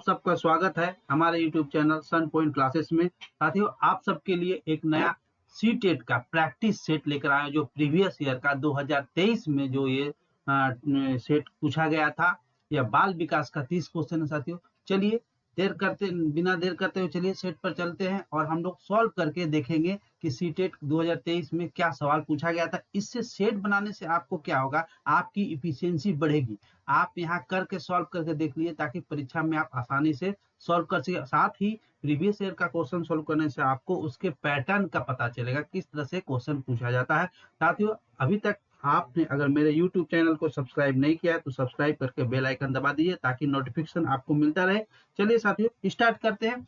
सबका स्वागत है हमारे YouTube चैनल सन पॉइंट क्लासेस में। साथियों, आप सबके लिए एक नया सीटेट का प्रैक्टिस सेट लेकर आए जो प्रीवियस ईयर का 2023 में जो ये सेट पूछा गया था। यह बाल विकास का 30 क्वेश्चन है साथियों। चलिए बिना देर करते हुए चलिए सेट पर चलते हैं और हम लोग सॉल्व करके देखेंगे कि सीटेट 2023 में क्या सवाल पूछा गया था। इससे सेट बनाने से आपको क्या होगा, आपकी इफिशियंसी बढ़ेगी। आप यहाँ करके सॉल्व करके देख लीजिए ताकि परीक्षा में आप आसानी से सॉल्व कर सके। साथ ही प्रीवियस ईयर का क्वेश्चन सॉल्व करने से आपको उसके पैटर्न का पता चलेगा, किस तरह से क्वेश्चन पूछा जाता है। साथियों, अभी तक आपने अगर मेरे YouTube चैनल को सब्सक्राइब नहीं किया है तो सब्सक्राइब करके बेल आइकन दबा दीजिए ताकि नोटिफिकेशन आपको मिलता रहे। चलिए साथियों स्टार्ट करते हैं।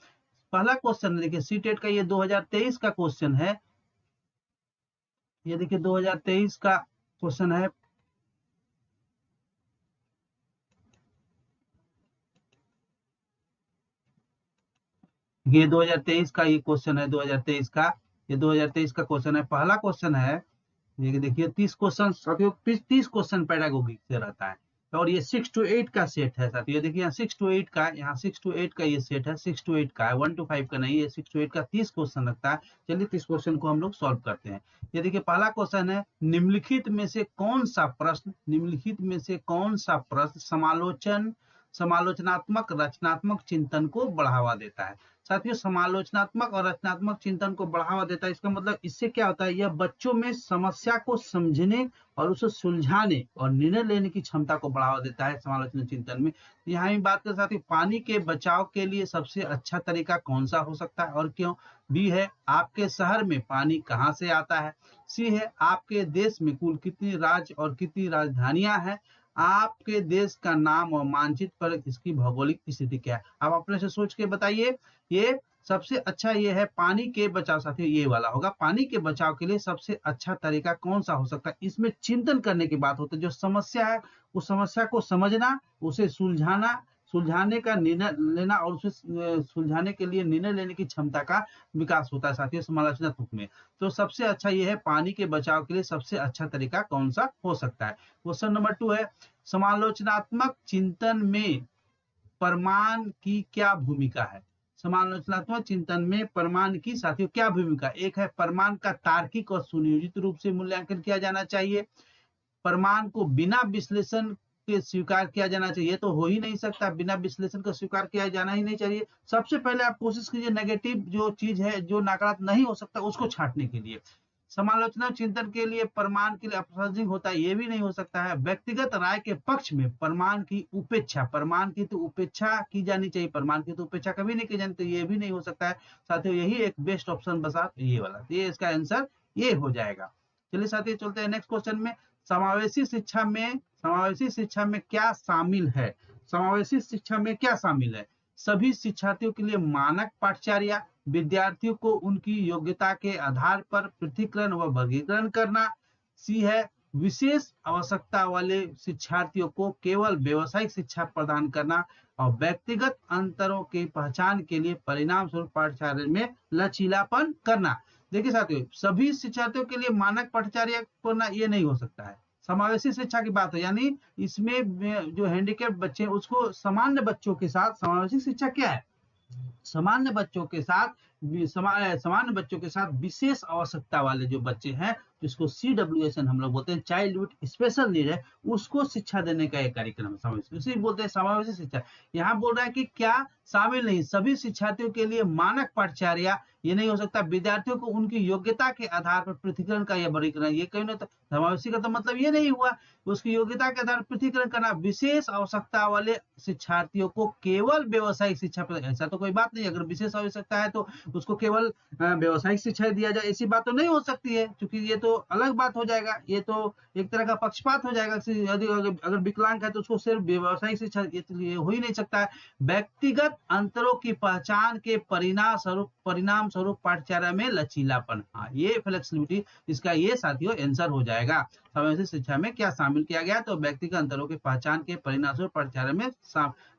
पहला क्वेश्चन देखिए, सीटेट का ये 2023 का क्वेश्चन है। ये देखिए 2023 का क्वेश्चन है। ये 2023 का ये क्वेश्चन है। 2023 का ये 2023 का क्वेश्चन है। पहला क्वेश्चन है, ये देखिए 30 क्वेश्चन साथियों, 30 क्वेश्चन पैडागोगी से रहता है और ये 6 to 8 का सेट है साथियों। ये देखिए यहाँ 6 to 8 का, यहाँ 6 to 8 का ये सेट है। 6 to 8 का है, 1 to 5 का नहीं है। 6 to 8 का 30 क्वेश्चन रखता है। चलिए 30 क्वेश्चन को हम लोग सॉल्व करते हैं। ये देखिए पहला क्वेश्चन है, निम्नलिखित में से कौन सा प्रश्न समालोचनात्मक रचनात्मक चिंतन को बढ़ावा देता है। साथियों, समालोचनात्मक और रचनात्मक चिंतन को बढ़ावा देता है, इसका मतलब इससे क्या होता है, यह बच्चों में समस्या को समझने और उसे सुलझाने और निर्णय लेने की क्षमता को बढ़ावा देता है समालोचना चिंतन में। यहाँ भी बात करें साथियों, पानी के बचाव के लिए सबसे अच्छा तरीका कौन सा हो सकता है और क्यों। बी है, आपके शहर में पानी कहाँ से आता है। सी है, आपके देश में कुल कितनी राज्य और कितनी राजधानियां हैं। आपके देश का नाम और मानचित्र पर इसकी भौगोलिक स्थिति क्या है। आप अपने से सोच के बताइए। ये सबसे अच्छा ये है पानी के बचाव। साथियों ये वाला होगा, पानी के बचाव के लिए सबसे अच्छा तरीका कौन सा हो सकता है। इसमें चिंतन करने की बात होती है, जो समस्या है उस समस्या को समझना, उसे सुलझाने का निर्णय लेना और उसे सुलझाने के लिए निर्णय लेने की क्षमता का विकास होता है साथियों समालोचनात्मक में। तो सबसे अच्छा ये है, पानी के बचाव के लिए सबसे अच्छा तरीका कौन सा हो सकता है। क्वेश्चन नंबर 2 है, समालोचनात्मक चिंतन में प्रमाण की क्या भूमिका है। समालोचनात्मक चिंतन में प्रमाण की साथियों क्या भूमिका। एक है, प्रमाण का तार्किक और सुनियोजित रूप से मूल्यांकन किया जाना चाहिए। प्रमाण को बिना विश्लेषण के स्वीकार किया जाना चाहिए। ये तो हो ही नहीं सकता, बिना विश्लेषण का स्वीकार किया जाना ही नहीं चाहिए। सबसे पहले आप कोशिश कीजिए नेगेटिव जो चीज है, जो नकारात्मक नहीं हो सकता, उसको छांटने के लिए। समालोचना चिंतन के लिए प्रमाण के लिए अप्रासंगिक होता है, ये भी नहीं हो सकता है। व्यक्तिगत राय के पक्ष में प्रमाण की उपेक्षा, प्रमाण की तो उपेक्षा की जानी चाहिए, प्रमाण की तो उपेक्षा कभी नहीं की जानी चाहिए, ये भी नहीं हो सकता है साथियों। यही एक बेस्ट ऑप्शन बसा ये वाला, ये इसका आंसर ये हो जाएगा। चलिए साथियों चलते हैं नेक्स्ट क्वेश्चन में। समावेशी शिक्षा में क्या शामिल है। समावेशी शिक्षा में क्या शामिल है। सभी शिक्षार्थियों के लिए मानक पाठचर्या, विद्यार्थियों को उनकी योग्यता के आधार पर पृथकीकरण व वर्गीकरण करना। सी है, विशेष आवश्यकता वाले शिक्षार्थियों को केवल व्यावसायिक शिक्षा प्रदान करना और व्यक्तिगत अंतरों की पहचान के लिए परिणाम स्वरूप पाठ्यचर्या में लचीलापन करना। देखिए साथियों, सभी शिक्षार्थियों के लिए मानक पाठ्यचर्या करना ये नहीं हो सकता है। समावेशी शिक्षा की बात है, यानी इसमें जो हैंडीकैप बच्चे हैं उसको सामान्य बच्चों के साथ, समावेशी शिक्षा क्या है, सामान्य बच्चों के साथ विशेष आवश्यकता वाले जो बच्चे हैं, जिसको CWSN हम लोग बोलते हैं, चाइल्ड विद स्पेशल नीड है, उसको शिक्षा देने का एक कार्यक्रम है, इसी बोलते हैं समावेशी शिक्षा। यहाँ बोल रहा है कि क्या शामिल नहीं, सभी शिक्षार्थियों के लिए मानक पाठचर्या ये नहीं हो सकता। विद्यार्थियों को उनकी योग्यता के आधार पर पृथकीकरण का या वर्गीकरण, ये कहीं नहीं। तो समावेशी का तो मतलब ये नहीं हुआ, उसकी योग्यता के आधार पर पृथकीकरण करना। विशेष आवश्यकता वाले शिक्षार्थियों को केवल व्यावसायिक शिक्षा, ऐसा तो कोई बात नहीं। अगर विशेष आवश्यकता है तो उसको केवल व्यावसायिक शिक्षा दिया जाए, ऐसी बात तो नहीं हो सकती है, क्योंकि ये तो अलग बात हो जाएगा। ये तो एक तरह का पक्षपात हो जाएगा। यदि अगर विकलांग है तो उसको सिर्फ व्यावसायिक शिक्षा, ये हो ही नहीं सकता है। व्यक्तिगत अंतरों की पहचान के परिणाम स्वरूप पाठचर्या में लचीलापन, हाँ ये फ्लेक्सिबिलिटी, इसका ये साथियों आंसर हो जाएगा। समावेशी शिक्षा में क्या शामिल किया गया, तो व्यक्तिगत अंतरों की पहचान के परिणाम स्वरूप पाठचर्या में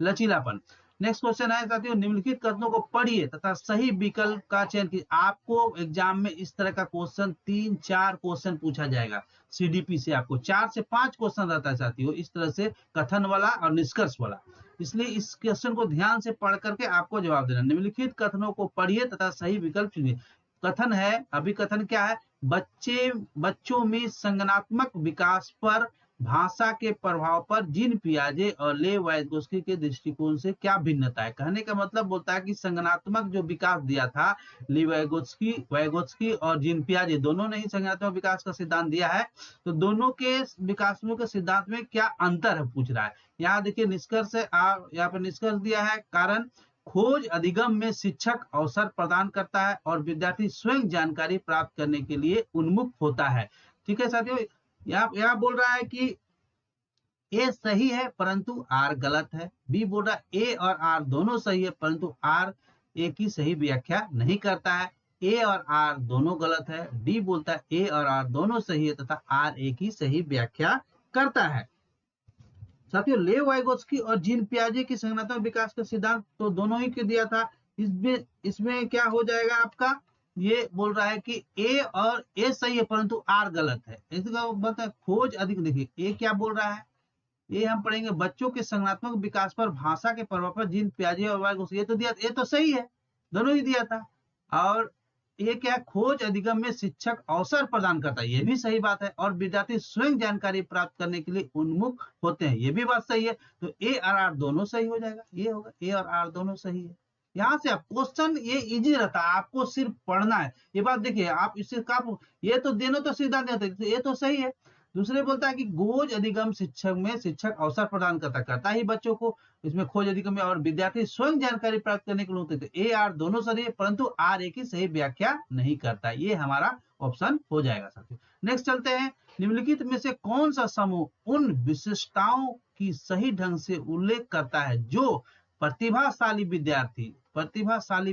लचीलापन। नेक्स्ट क्वेश्चन है साथियों, निम्नलिखित कथनों को पढ़िए तथा सही विकल्प का चयन कीजिए। आपको एग्जाम में इस तरह का क्वेश्चन 3-4 क्वेश्चन पूछा जाएगा सीडीपी से, आपको 4 से 5 क्वेश्चन रहता है साथियों इस तरह से, कथन वाला और निष्कर्ष वाला। इसलिए इस क्वेश्चन को ध्यान से पढ़ करके आपको जवाब देना। निम्नलिखित कथनों को पढ़िए तथा सही विकल्प चुनिए। कथन है, अभी कथन क्या है, बच्चों में संज्ञानात्मक विकास पर भाषा के प्रभाव पर जीन पियाजे और ले वाइगोत्स्की के दृष्टिकोण से क्या भिन्नता है। कहने का मतलब बोलता है कि संज्ञानात्मक जो विकास दिया था ली वाइगोत्स्की और जीन पियाजे, दोनों ने ही संज्ञानात्मक विकास का सिद्धांत दिया है, तो दोनों के विकासों के सिद्धांत में क्या अंतर है पूछ रहा है। यहाँ देखिए निष्कर्ष है, यहाँ पर निष्कर्ष दिया है, कारण खोज अधिगम में शिक्षक अवसर प्रदान करता है और विद्यार्थी स्वयं जानकारी प्राप्त करने के लिए उन्मुख होता है। ठीक है साथियों, यहाँ बोल रहा है कि ए सही है परंतु आर गलत है। बी बोल रहा है ए और आर दोनों सही है परंतु आर ए की सही व्याख्या नहीं करता है। ए और आर दोनों गलत है। डी बोलता है ए और आर दोनों सही है तथा आर ए की सही व्याख्या करता है। साथियों ले वाइगोत्स्की और जीन पियाजे की संज्ञानात्मक विकास का सिद्धांत तो दोनों ही के दिया था। इसमें क्या हो जाएगा आपका, ये बोल रहा है कि ए और ए सही है परंतु आर गलत है। इसका मतलब खोज अधिक, देखिए ए क्या बोल रहा है, ये हम पढ़ेंगे बच्चों के संज्ञानात्मक विकास पर भाषा के प्रभाव पर जीन पियाजे और वाइगोत्स्की, ये तो दिया, ये तो सही है, दोनों ही दिया था। और ये क्या, खोज अधिगम में शिक्षक अवसर प्रदान करता है, ये भी सही बात है। और विद्यार्थी स्वयं जानकारी प्राप्त करने के लिए उन्मुख होते हैं, ये भी बात सही है। तो ए और आर दोनों सही हो जाएगा, ये होगा ए और आर दोनों सही है। यहाँ से आप क्वेश्चन ये इजी रहता है, आपको सिर्फ पढ़ना है। ये बात देखिए, आप इससे ये तो दोनों तो सिद्धांत देते, ये तो सही है। दूसरे बोलता है कि खोज अधिगम शिक्षक में शिक्षक अवसर प्रदान करता ही बच्चों को, इसमें खोज अधिगम में, और विद्यार्थी स्वयं जानकारी प्राप्त करने के लिए होते थे। ए आर दोनों सही है परंतु आर ए की सही व्याख्या नहीं करता, ये हमारा ऑप्शन हो जाएगा साथियों। नेक्स्ट चलते हैं, निम्नलिखित में से कौन सा समूह उन विशिष्टताओं की सही ढंग से उल्लेख करता है जो प्रतिभाशाली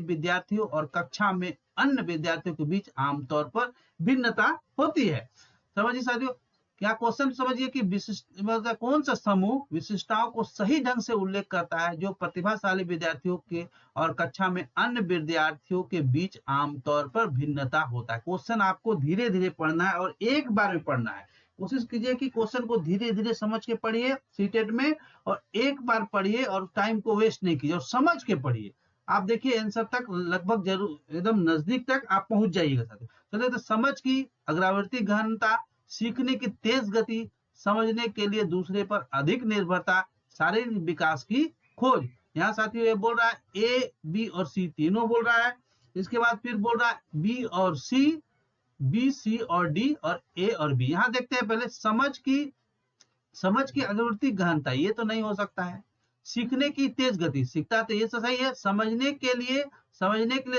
विद्यार्थियों और कक्षा में अन्य विद्यार्थियों के बीच आमतौर पर भिन्नता होती है। समझिए साथियों, क्या क्वेश्चन समझिए कि मतलब कौन सा समूह विशिष्टताओं को सही ढंग से उल्लेख करता है जो प्रतिभाशाली विद्यार्थियों के और कक्षा में अन्य विद्यार्थियों के बीच आमतौर पर भिन्नता होता है। क्वेश्चन आपको धीरे धीरे पढ़ना है और एक बार में पढ़ना है। कोशिश कीजिए कि क्वेश्चन को धीरे धीरे समझ के पढ़िए सीटेट में, और एक बार पढ़िए और टाइम को वेस्ट नहीं कीजिए और समझ के पढ़िए। आप देखिए आंसर तक लगभग जरूर एकदम नजदीक तक आप पहुंच जाइएगा साथियों। चलिए, तो समझ की अग्रावर्ती गहनता, सीखने की तेज गति, समझने के लिए दूसरे पर अधिक निर्भरता, शारीरिक विकास की खोज। यहाँ साथियों ये बोल रहा है ए बी और सी तीनों बोल रहा है। इसके बाद फिर बोल रहा है बी और सी, बी सी और डी, और ए और बी। यहाँ देखते हैं पहले समझ की अग्रावर्ती गहनता, ये तो नहीं हो सकता है। सीखने की तेज गति, सीखता तो ये तो सही है। समझने के लिए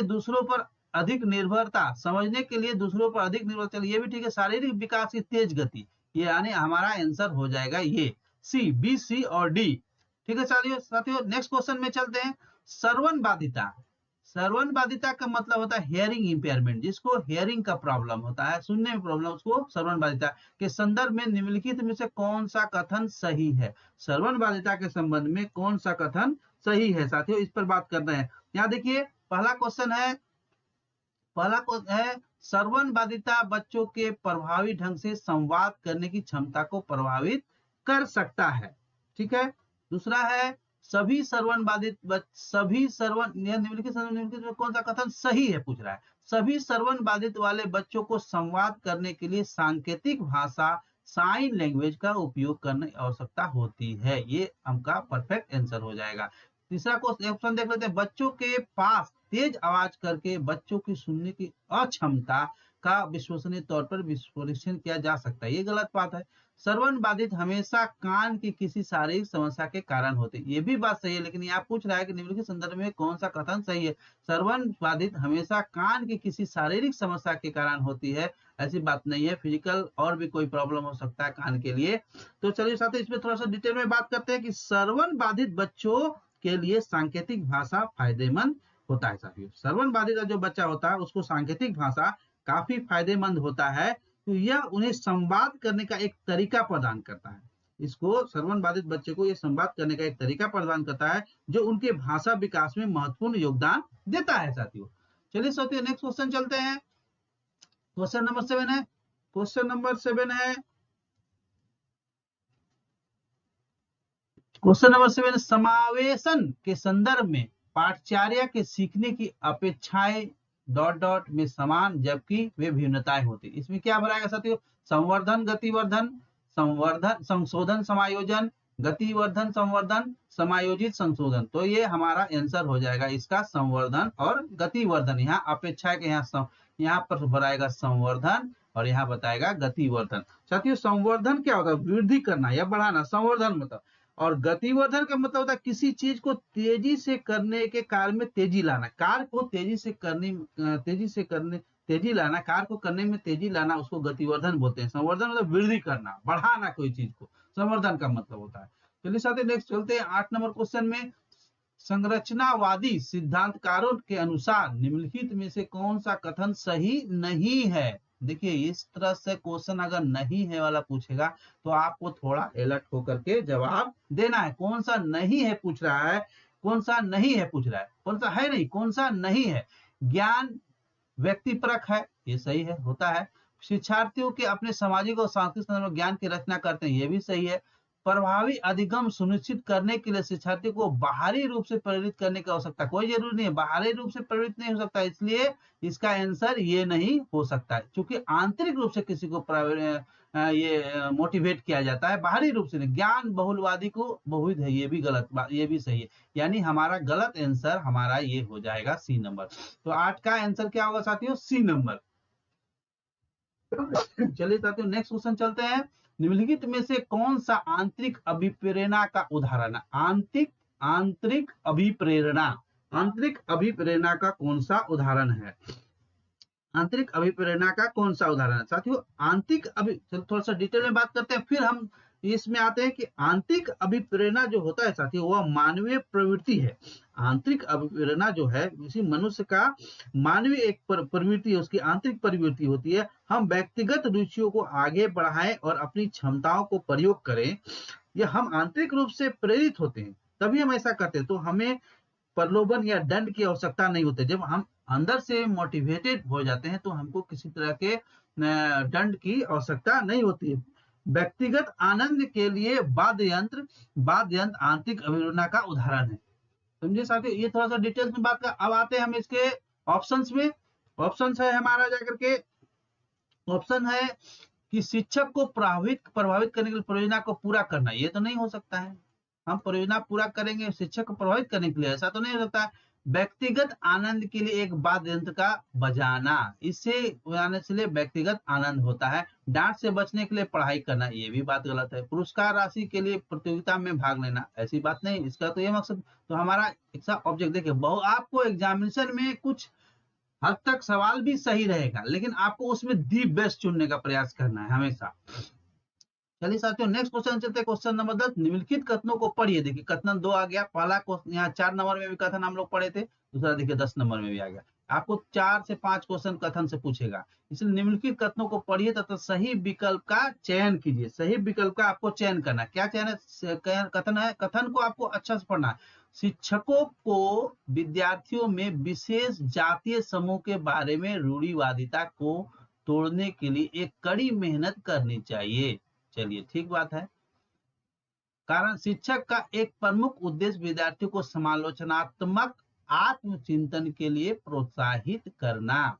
दूसरों पर अधिक निर्भरता, समझने के लिए दूसरों पर अधिक निर्भरता, ये भी ठीक है। शारीरिक विकास की तेज गति, ये यानी हमारा आंसर हो जाएगा ये सी, बी सी और डी। ठीक है साथियों, नेक्स्ट क्वेश्चन में चलते हैं। श्रवण बाधिता का मतलब होता है हियरिंग इंपेयरमेंट, जिसको हियरिंग का प्रॉब्लम होता है, सुनने में प्रॉब्लम, उसको श्रवण बाधिता के संदर्भ में निम्नलिखित में से कौन सा कथन सही है। श्रवण बाधिता के संबंध में कौन सा कथन सही है साथियों, इस पर बात कर रहे हैं। यहाँ देखिए पहला क्वेश्चन है श्रवण बाधिता बच्चों के प्रभावी ढंग से संवाद करने की क्षमता को प्रभावित कर सकता है। ठीक है। दूसरा है निम्नलिखित में कौन सा कथन सही है पूछ रहा है। सभी श्रवण बाधित वाले बच्चों को संवाद करने के लिए सांकेतिक भाषा, साइन लैंग्वेज का उपयोग करने की आवश्यकता होती है, ये हमका परफेक्ट आंसर हो जाएगा। तीसरा ऑप्शन देख लेते हैं, बच्चों के पास तेज आवाज करके बच्चों की सुनने की अक्षमता का विश्वसनीय तौर पर परीक्षण किया जा सकता है, ये गलत बात है। श्रवण बाधित हमेशा कान की किसी शारीरिक समस्या के कारण होते हैं, ये भी बात सही है, लेकिन यहाँ पूछ रहा है कि निम्नलिखित संदर्भ में कौन सा कथन सही है। श्रवण बाधित हमेशा कान की किसी शारीरिक समस्या के कारण होती है, ऐसी बात नहीं है। फिजिकल और भी कोई प्रॉब्लम हो सकता है कान के लिए। तो चलिए साथियों, इसमें थोड़ा सा डिटेल में बात करते हैं कि श्रवण बाधित बच्चों के लिए सांकेतिक भाषा फायदेमंद होता है साथियों। श्रवण बाधित जो बच्चा होता है उसको सांकेतिक भाषा काफी फायदेमंद होता है, तो यह उन्हें संवाद करने का एक तरीका प्रदान करता है। इसको श्रवण बाधित बच्चे को ये संवाद करने का एक तरीका प्रदान करता है जो उनके भाषा विकास में महत्वपूर्ण योगदान देता है साथियों। चलिए साथियों नेक्स्ट क्वेश्चन चलते हैं। क्वेश्चन नंबर 7 है, क्वेश्चन नंबर 7 है, क्वेश्चन नंबर 7, समावेशन के संदर्भ में पाठचर्या के सीखने की अपेक्षाएं डॉट डॉट में समान जबकि वे भिन्नताएं होती। इसमें क्या भराएगा साथियों? संवर्धन, गतिवर्धन, संवर्धन, संशोधन, समायोजन, गतिवर्धन, संवर्धन, समायोजित, संशोधन। तो ये हमारा आंसर हो जाएगा इसका संवर्धन और गतिवर्धन। यहाँ अपेक्षा के यहाँ पर भराएगा संवर्धन और यहाँ बताएगा गतिवर्धन। साथियों संवर्धन क्या होता है? वृद्धि करना या बढ़ाना, संवर्धन मतलब। और गतिवर्धन का मतलब होता है किसी चीज को तेजी से करने के कार्य में तेजी लाना, कार्य को तेजी लाना, कार्य को करने में तेजी लाना, उसको गतिवर्धन बोलते हैं। संवर्धन मतलब वृद्धि करना, बढ़ाना कोई चीज को, संवर्धन का मतलब होता है। चलिए साथियों नेक्स्ट चलते हैं 8 नंबर क्वेश्चन में। संरचनावादी सिद्धांतकारों के अनुसार निम्नलिखित में से कौन सा कथन सही नहीं है? देखिए इस तरह से क्वेश्चन अगर नहीं है वाला पूछेगा तो आपको थोड़ा अलर्ट होकर के जवाब देना है। कौन सा नहीं है पूछ रहा है, कौन सा नहीं है पूछ रहा है, कौन सा है नहीं, कौन सा नहीं है। ज्ञान व्यक्तिपरक है, ये सही है, होता है। शिक्षार्थियों के अपने सामाजिक और सांस्कृतिक संदर्भ में ज्ञान की रचना करते हैं, ये भी सही है। प्रभावी अधिगम सुनिश्चित करने के लिए शिक्षार्थियों को बाहरी रूप से प्रेरित करने की आवश्यकता कोई जरूरी नहीं है, बाहरी रूप से प्रेरित नहीं हो सकता, इसलिए इसका आंसर ये नहीं हो सकता है। क्योंकि आंतरिक रूप से किसी को ये मोटिवेट किया जाता है, बाहरी रूप से नहीं। ज्ञान बहुलवादी को बहुविध है, ये भी गलत बात, ये भी सही है। यानी हमारा गलत आंसर हमारा ये हो जाएगा सी नंबर। तो 8 का आंसर क्या होगा साथियों? C number. चलिए साथियों नेक्स्ट क्वेश्चन चलते हैं। निम्नलिखित में से कौन सा आंतरिक अभिप्रेरणा का उदाहरण है? आंतरिक अभिप्रेरणा, आंतरिक अभिप्रेरणा का कौन सा उदाहरण है? आंतरिक अभिप्रेरणा का कौन सा उदाहरण है साथियों? आंतरिक थोड़ा सा डिटेल में बात करते हैं, फिर हम इसमें आते हैं कि आंतरिक अभिप्रेरणा जो होता है साथियों वह मानवीय प्रवृत्ति है। आंतरिक अभिप्रेरणा जो है किसी मनुष्य का मानवीय एक प्रवृत्ति है, उसकी आंतरिक प्रवृत्ति होती है। हम व्यक्तिगत रुचियों को आगे बढ़ाएं और अपनी क्षमताओं को प्रयोग करें, या हम आंतरिक रूप से प्रेरित होते हैं तभी हम ऐसा करते हैं। तो हमें प्रलोभन या दंड की आवश्यकता नहीं होती। जब हम अंदर से मोटिवेटेड हो जाते हैं तो हमको किसी तरह के दंड की आवश्यकता नहीं होती है। व्यक्तिगत आनंद के लिए वाद्य यंत्र आंतरिक अभिप्रेरणा का उदाहरण है। समझे साथियों? ये थोड़ा सा डिटेल्स में बात कर। अब आते हैं हम इसके ऑप्शंस में। ऑप्शंस है हमारा जाकर के, ऑप्शन है कि शिक्षक को प्रभावित करने के लिए परियोजना को पूरा करना, ये तो नहीं हो सकता है। हम परियोजना पूरा करेंगे शिक्षक को प्रभावित करने के लिए, ऐसा तो नहीं हो सकता। व्यक्तिगत आनंद के लिए एक वाद्य यंत्र का बजाना, इससे बजाने से लिए व्यक्तिगत आनंद होता है। डांट से बचने के लिए पढ़ाई करना, ये भी बात गलत है। पुरस्कार राशि के लिए प्रतियोगिता में भाग लेना, ऐसी बात नहीं, इसका तो ये मकसद। तो हमारा ऑब्जेक्ट देखिए, आपको एग्जामिनेशन में कुछ हद तक सवाल भी सही रहेगा, लेकिन आपको उसमें दी बेस्ट चुनने का प्रयास करना है हमेशा। चलिए साथियों नेक्स्ट क्वेश्चन चलते हैं। क्वेश्चन नंबर 10, निम्नलिखित कथनों को पढ़िए। देखिए कथन 2 आ गया, पहला क्वेश्चन यहाँ 4 नंबर में भी कथन हम लोग पढ़े थे, दूसरा देखिए 10 नंबर में भी आ गया। आपको 4 से 5 क्वेश्चन कथन से पूछेगा, इसलिए निम्नलिखित कथनों को पढ़िए तथा सही विकल्प का चयन कीजिए। सही विकल्प का आपको चयन करना, क्या चयन है? कथन है, कथन को आपको अच्छा से पढ़ना है। शिक्षकों को विद्यार्थियों में विशेष जातीय समूह के बारे में रूढ़िवादिता को तोड़ने के लिए एक कड़ी मेहनत करनी चाहिए। चलिए ठीक बात है। कारण शिक्षक का एक प्रमुख उद्देश्य विद्यार्थियों को समालोचनात्मक आत्मचिंतन के लिए प्रोत्साहित करना,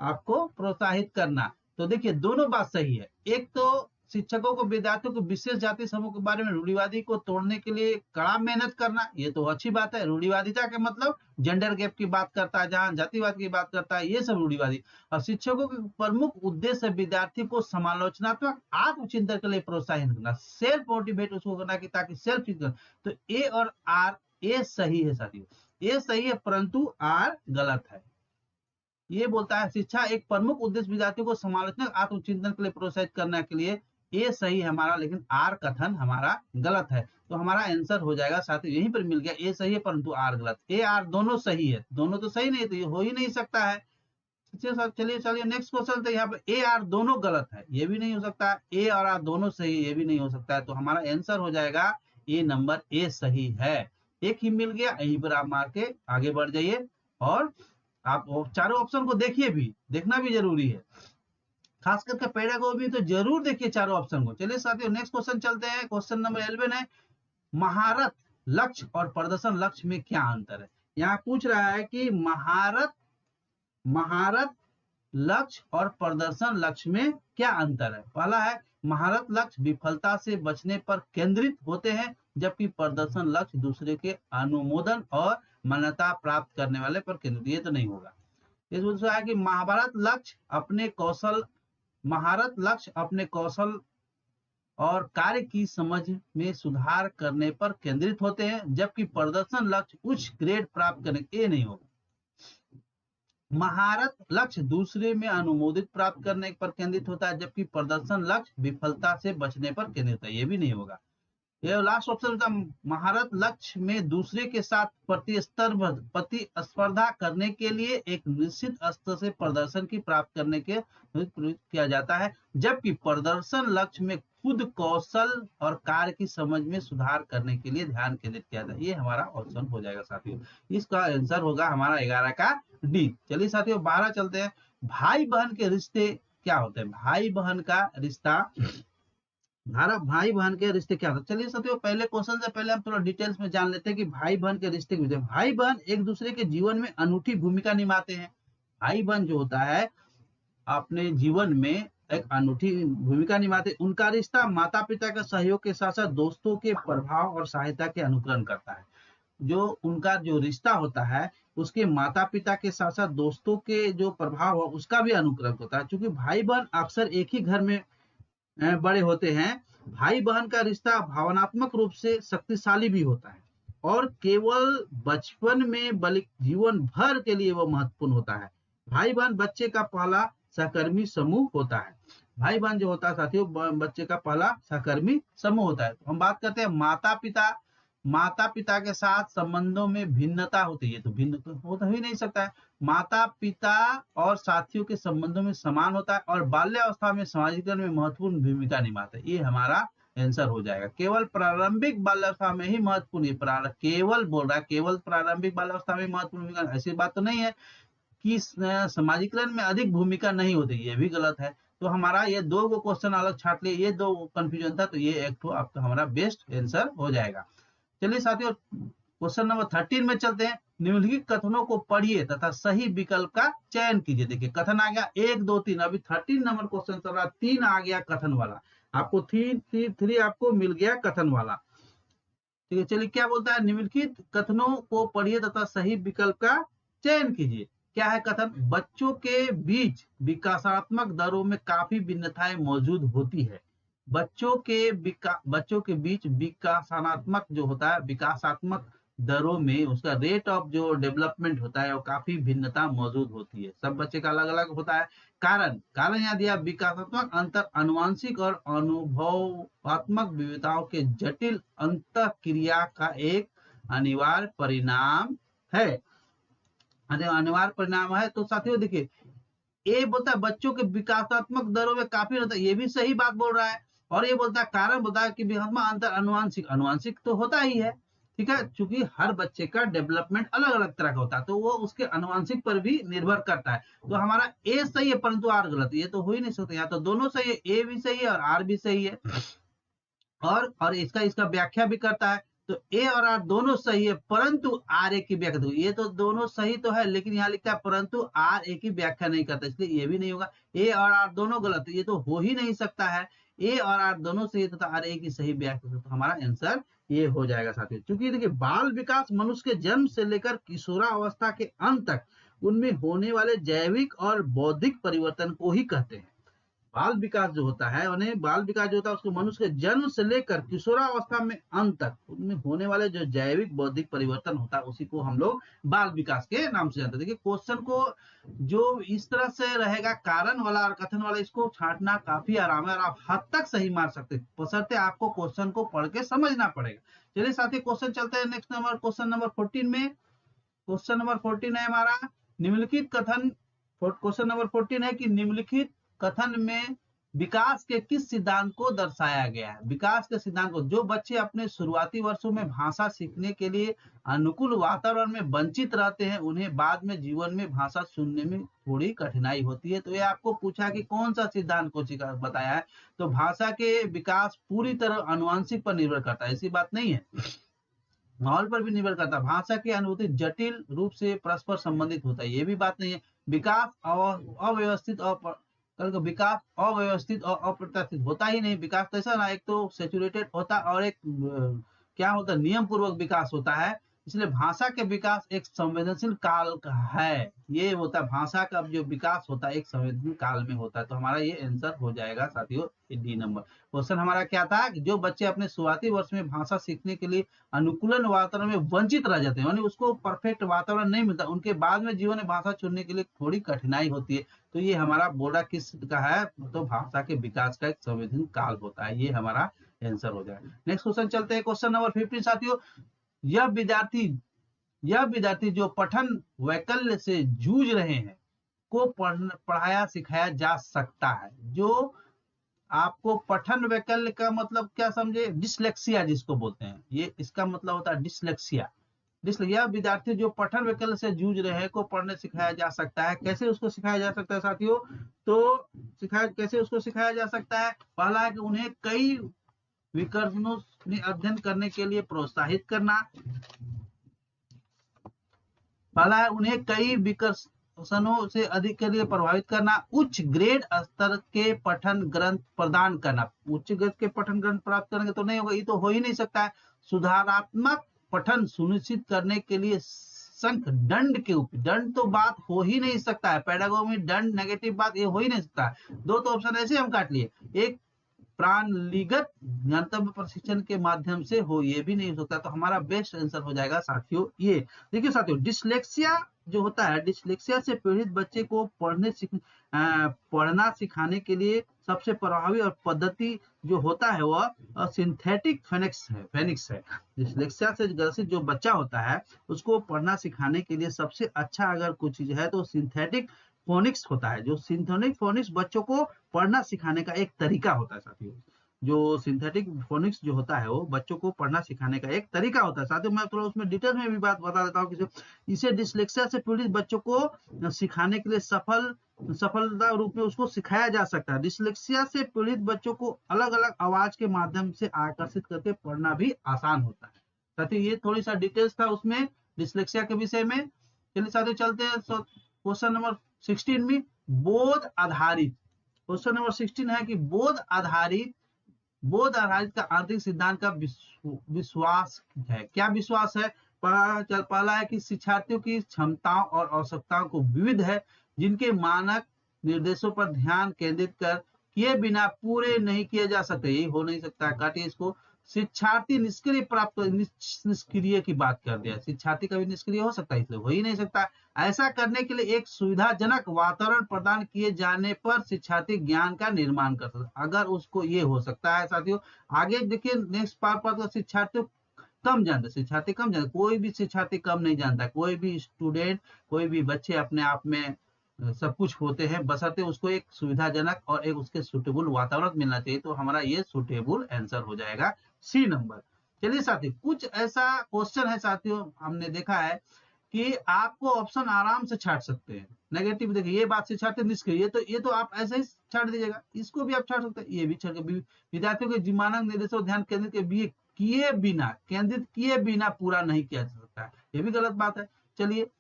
आपको प्रोत्साहित करना। तो देखिए दोनों बात सही है। एक तो शिक्षकों को विद्यार्थियों को विशेष जाति समूह के बारे में रूढ़िवादी को तोड़ने के लिए कड़ा मेहनत करना, ये तो अच्छी बात है। रूढ़िवादिता के मतलब जेंडर गैप की बात करता है, जहां जातिवाद की बात करता है, ये सब रूढ़िवादी। और शिक्षकों के प्रमुख उद्देश्य विद्यार्थी को समालोचनात्मक आत्मचिंतन के लिए प्रोत्साहित करना, सेल्फ मोटिवेट उसको करना कि ताकि सेल्फ चिंतन। तो ए और आर, ए सही है साथियों, ए सही है, परंतु आर गलत है। ये बोलता है शिक्षा एक प्रमुख उद्देश्य विद्यार्थियों को समालोचनात्मक आत्मचिंतन के लिए प्रोत्साहित करने के लिए, ये सही है हमारा, लेकिन आर कथन हमारा गलत है। तो हमारा आंसर हो जाएगा साथियों यहीं पर मिल गया, ए सही है परंतु आर गलत। ए आर दोनों सही है, दोनों तो सही नहीं है, तो ये हो ही नहीं सकता है। चलिए चलिए नेक्स्ट क्वेश्चन। तो यहाँ पे ए आर दोनों गलत है, ये भी नहीं हो सकता। ए और आर दोनों सही, ये भी नहीं हो सकता है। तो हमारा आंसर हो जाएगा ए नंबर ए सही है। एक ही मिल गया, यहीं पर आप मार के आगे बढ़ जाइए। और आप चारों ऑप्शन को देखिए भी, देखना भी जरूरी है, खास करके पेडागोजी तो जरूर देखिए चारों ऑप्शन को। चलिए साथियों नेक्स्ट क्वेश्चन चलते हैं। क्वेश्चन नंबर 11 है, महारत लक्ष्य और प्रदर्शन लक्ष्य में क्या अंतर है। यहाँ पूछ रहा है कि महारत लक्ष्य और प्रदर्शन लक्ष्य में क्या अंतर है। पहला है, महारत लक्ष्य विफलता से बचने पर केंद्रित होते हैं, जबकि प्रदर्शन लक्ष्य दूसरे के अनुमोदन और मान्यता प्राप्त करने वाले पर केंद्रित। ये तो नहीं होगा। इस वजह से है कि महारत लक्ष्य अपने कौशल और कार्य की समझ में सुधार करने पर केंद्रित होते हैं, जबकि प्रदर्शन लक्ष्य उच्च ग्रेड प्राप्त करने के नहीं होगा। महारत लक्ष्य दूसरे में अनुमोदित प्राप्त करने पर केंद्रित होता है, जबकि प्रदर्शन लक्ष्य विफलता से बचने पर केंद्रित है। ये भी नहीं होगा। ये लास्ट ऑप्शन था, महारत लक्ष्य में दूसरे के साथ प्रतिस्पर्धा करने के लिए एक निश्चित स्तर से प्रदर्शन की प्राप्त करने के प्रयुक्त किया जाता है, जबकि प्रदर्शन लक्ष्य में खुद कौशल और कार्य की समझ में सुधार करने के लिए ध्यान केंद्रित किया जाता है। ये हमारा ऑप्शन हो जाएगा साथियों। इसका आंसर होगा हमारा 11 का डी। चलिए साथियों 12 चलते हैं। भाई बहन के रिश्ते क्या होते हैं। भाई बहन का रिश्ता, भाई बहन के रिश्ते क्या होते हैं। चलिए साथियों पहले क्वेश्चन से पहले हम थोड़ा डिटेल्स में जान लेते हैं कि भाई बहन के रिश्ते क्या होते हैं। भाई बहन एक दूसरे के जीवन में अनूठी भूमिका निभाते हैं। भाई बहन जो होता है अपने जीवन में एक अनूठी भूमिका निभाते हैं। उनका रिश्ता माता पिता के सहयोग के साथ साथ दोस्तों के प्रभाव और सहायता के अनुकरण करता है। जो उनका जो रिश्ता होता है उसके माता पिता के साथ साथ दोस्तों के जो प्रभाव है उसका भी अनुकरण होता है। क्योंकि भाई बहन अक्सर एक ही घर में बड़े होते हैं। भाई बहन का रिश्ता भावनात्मक रूप से शक्तिशाली भी होता है और केवल बचपन में बल्कि जीवन भर के लिए वह महत्वपूर्ण होता है। भाई बहन बच्चे का पहला सहकर्मी समूह होता है। भाई बहन जो होता है साथियों बच्चे का पहला सहकर्मी समूह होता है। तो हम बात करते हैं माता पिता के साथ संबंधों में भिन्नता होती है। तो भिन्न तो हो तो ही नहीं सकता है। माता पिता और साथियों के संबंधों में समान होता है और बाल्यावस्था में सामाजिकरण में महत्वपूर्ण भूमिका निभाता है। ये हमारा आंसर हो जाएगा। केवल प्रारंभिक बाल्यावस्था में ही महत्वपूर्ण, केवल बोल रहा है केवल प्रारंभिक बाल्यावस्था में महत्वपूर्ण भूमिका, ऐसी बात तो नहीं है कि समाजीकरण में अधिक भूमिका नहीं होती, ये भी गलत है। तो हमारा ये दो को क्वेश्चन अलग छाट लिए, ये दो कंफ्यूजन था, तो ये एक तो आपका हमारा बेस्ट आंसर हो जाएगा। चलिए साथियों क्वेश्चन नंबर 13 में चलते हैं। निम्नलिखित कथनों को पढ़िए तथा सही विकल्प का चयन कीजिए। देखिए कथन आ गया 1 2 3, अभी 13 नंबर क्वेश्चन चल रहा, 3 आ गया कथन वाला। आपको 3 आपको मिल गया कथन वाला। ठीक है चलिए क्या बोलता है, निम्नलिखित कथनों को पढ़िए तथा सही विकल्प का चयन कीजिए। क्या है कथन, बच्चों के बीच विकासात्मक दरों में काफी भिन्नताएं मौजूद होती है। बच्चों के बीच विकासात्मक जो होता है, विकासात्मक दरों में उसका रेट ऑफ जो डेवलपमेंट होता है वो काफी भिन्नता मौजूद होती है। सब बच्चे का अलग अलग होता है। कारण यहाँ दिया, विकासात्मक अंतर आनुवंशिक और अनुभवात्मक विविधताओं के जटिल अंतःक्रिया का एक अनिवार्य परिणाम है। अनिवार्य परिणाम है। तो साथियों देखिए ए बोलता है बच्चों के विकासात्मक दरों में काफी रहता है, ये भी सही बात बोल रहा है। और ये बोलता है कारण बोलता है कि विहंगात्मक अंतर अनुवांशिक तो होता ही है। ठीक है, चूंकि हर बच्चे का डेवलपमेंट अलग अलग तरह का होता है तो वो उसके अनुवांशिक पर भी निर्भर करता है। तो हमारा ए सही है परंतु आर गलत है, ये तो हो ही नहीं सकता। या तो दोनों सही है, ए भी सही है और आर भी सही है। और इसका व्याख्या भी करता है। तो ए और आर दोनों सही है परंतु आर ए की व्याख्या, ये तो दोनों सही तो है लेकिन यहाँ लिखता है परंतु आर ए की व्याख्या नहीं करता, इसलिए ये भी नहीं होगा। ए और आर दोनों गलत, ये तो हो ही नहीं सकता है। ए और आर दोनों सही तथा आर ए की सही व्याख्या, तो हमारा आंसर ये हो जाएगा साथियों। क्योंकि देखिए बाल विकास मनुष्य के जन्म से लेकर किशोरावस्था के अंत तक उनमें होने वाले जैविक और बौद्धिक परिवर्तन को ही कहते हैं। बाल विकास जो होता है उसको मनुष्य के जन्म से लेकर किशोरावस्था में अंत तक उनमें होने वाले जो जैविक बौद्धिक परिवर्तन होता है उसी को हम लोग बाल विकास के नाम से जानते हैं। देखिए क्वेश्चन को जो इस तरह से रहेगा कारण वाला और कथन वाला, इसको छांटना काफी आराम है और आप हद तक सही मार सकते हैं, बशर्ते आपको क्वेश्चन को पढ़ के समझना पड़ेगा। चलिए साथी क्वेश्चन चलते हैं नेक्स्ट नंबर क्वेश्चन नंबर 14 में। क्वेश्चन नंबर 14 है हमारा, निम्नलिखित कथन क्वेश्चन नंबर 14 है कि निम्नलिखित कथन में विकास के किस सिद्धांत को दर्शाया गया है। विकास के सिद्धांत को, जो बच्चे अपने शुरुआती वर्षों में भाषा सीखने के लिए अनुकूल वातावरण में वंचित रहते हैं, उन्हें बाद में जीवन में भाषा सुनने में थोड़ी कठिनाई होती है। तो ये आपको पूछा कि कौन सा सिद्धांत को बताया है, तो भाषा के विकास पूरी तरह आनुवंशिक पर निर्भर करता है, ऐसी बात नहीं है, माहौल पर भी निर्भर करता है। भाषा की अनुभूति जटिल रूप से परस्पर संबंधित होता है, ये भी बात नहीं है। विकास अव्यवस्थित विकास अव्यवस्थित और अप्रत्याशित होता ही नहीं। विकास कैसा ना, एक तो सेचुरेटेड होता है और एक क्या होता है, नियम पूर्वक विकास होता है। इसलिए भाषा के विकास एक संवेदनशील काल का है, ये होता है भाषा का जो विकास होता है एक संवेदनशील काल में होता है। तो हमारा ये आंसर हो जाएगा साथियों डी नंबर। क्वेश्चन हमारा क्या था कि जो बच्चे अपने शुरुआती वर्ष में भाषा सीखने के लिए अनुकूलन वातावरण में वंचित रह जाते हैं, यानी उसको परफेक्ट वातावरण नहीं मिलता, उनके बाद में जीवन में भाषा चुनने के लिए थोड़ी कठिनाई होती है। तो ये हमारा बोला किस का है, तो भाषा के विकास का एक संवेदनशील काल होता है, ये हमारा आंसर हो जाएगा। नेक्स्ट क्वेश्चन चलते हैं, क्वेश्चन नंबर 15 साथियों। यह विद्यार्थी जो पठन वैकल्य से जूझ रहे हैं को पढ़ाया सिखाया जा सकता है। जो आपको पठन वैकल्य का मतलब क्या समझे, डिसलेक्सिया जिसको बोलते हैं, ये इसका मतलब होता है डिसलेक्सिया। यह विद्यार्थी जो पठन वैकल्य से जूझ रहे हैं को पढ़ने सिखाया जा सकता है। कैसे उसको सिखाया जा सकता है साथियों, तो कैसे उसको सिखाया जा सकता है। पहला है कि उन्हें कई विकर्षणों में अध्ययन करने के लिए प्रोत्साहित करना। पहला है उन्हें कई विकर्षणों से अधिक के लिए प्रभावित करना। उच्च ग्रेड स्तर के पठन ग्रंथ प्रदान करना। उच्च ग्रेड के पठन ग्रंथ प्राप्त करेंगे तो नहीं होगा, ये तो हो ही नहीं सकता है। सुधारात्मक पठन सुनिश्चित करने के लिए संख दंड के ऊपर, दंड तो बात हो ही नहीं सकता है, पेडागोगी दंड नेगेटिव बात ये हो ही नहीं सकता है। दो तो ऑप्शन ऐसे हम काट लिए, एक प्रणालीगत गंतव्य प्रशिक्षण के माध्यम से हो, ये भी नहीं हो सकता। तो हमारा बेस्ट आंसर हो जाएगा साथियों ये। देखिए साथियों, डिसलेक्सिया जो होता है, डिसलेक्सिया से पीड़ित बच्चे को पढ़ना सिखाने के लिए सबसे प्रभावी और पद्धति जो होता है वह सिंथेटिक फेनिक्स है। डिसलेक्सिया से ग्रसित जो बच्चा होता है उसको पढ़ना सिखाने के लिए सबसे अच्छा अगर कुछ चीज है तो सिंथेटिक फोनिक्स होता है। जो सिंथेटिक फोनिक्स बच्चों को पढ़ना सिखाने का एक तरीका होता है साथियों। जो सिंथेटिक फोनिक्स जो होता है वो बच्चों को पढ़ना सिखाने का एक तरीका होता है साथियों। मैं थोड़ा उसमें डिटेल में भी बात बता देता हूँ कि इसे डिसलेक्सिया से पीड़ित बच्चों को सिखाने के लिए सफलता रूप में उसको सिखाया जा सकता है। डिसलेक्सिया से पीड़ित बच्चों को अलग अलग आवाज के माध्यम से आकर्षित करके पढ़ना भी आसान होता है साथियों। ये थोड़ी सा डिटेल्स था उसमें डिसलेक्सिया के विषय में। चलिए साथियों चलते हैं क्वेश्चन नंबर 16 में, बोध आधारित। क्वेश्चन नंबर 16 है कि बोध आधारित का आंतरिक सिद्धांत का विश्वास है। क्या विश्वास है, पहला है कि शिक्षार्थियों की क्षमताओं और आवश्यकताओं को विविध है, जिनके मानक निर्देशों पर ध्यान केंद्रित कर किए बिना पूरे नहीं किए जा सकते। ये हो नहीं सकता है, काटिए इसको। शिक्षार्थी निष्क्रिय की बात कर दिया, शिक्षार्थी कभी निष्क्रिय हो सकता है, इसलिए हो ही नहीं सकता। ऐसा करने के लिए एक सुविधाजनक वातावरण प्रदान किए जाने पर शिक्षार्थी ज्ञान का निर्माण कर सकता है, अगर उसको ये हो सकता है साथियों। आगे देखिए नेक्स्ट पार्ट पर शिक्षार्थी कम जानते, कोई भी शिक्षार्थी कम नहीं जानता। कोई भी स्टूडेंट, कोई भी बच्चे अपने आप में सब कुछ होते हैं, बशर्ते उसको एक सुविधाजनक और एक उसके सुटेबल वातावरण मिलना चाहिए। तो हमारा ये सुटेबल आंसर हो जाएगा सी नंबर। चलिए साथियों, कुछ ऐसा क्वेश्चन है साथियों, हमने देखा है कि आपको ऑप्शन आराम से छाट सकते हैं। नेगेटिव देखिए, ये बात से छाटते निष्क्रिय, ये तो आप ऐसे ही छाट दीजिएगा, इसको भी आप छाट सकते हैं, ये भी छाट। विद्यार्थियों के मानक निर्देशों ध्यान केंद्रित किए बिना पूरा नहीं किया जा सकता है, ये भी गलत बात है। चलिए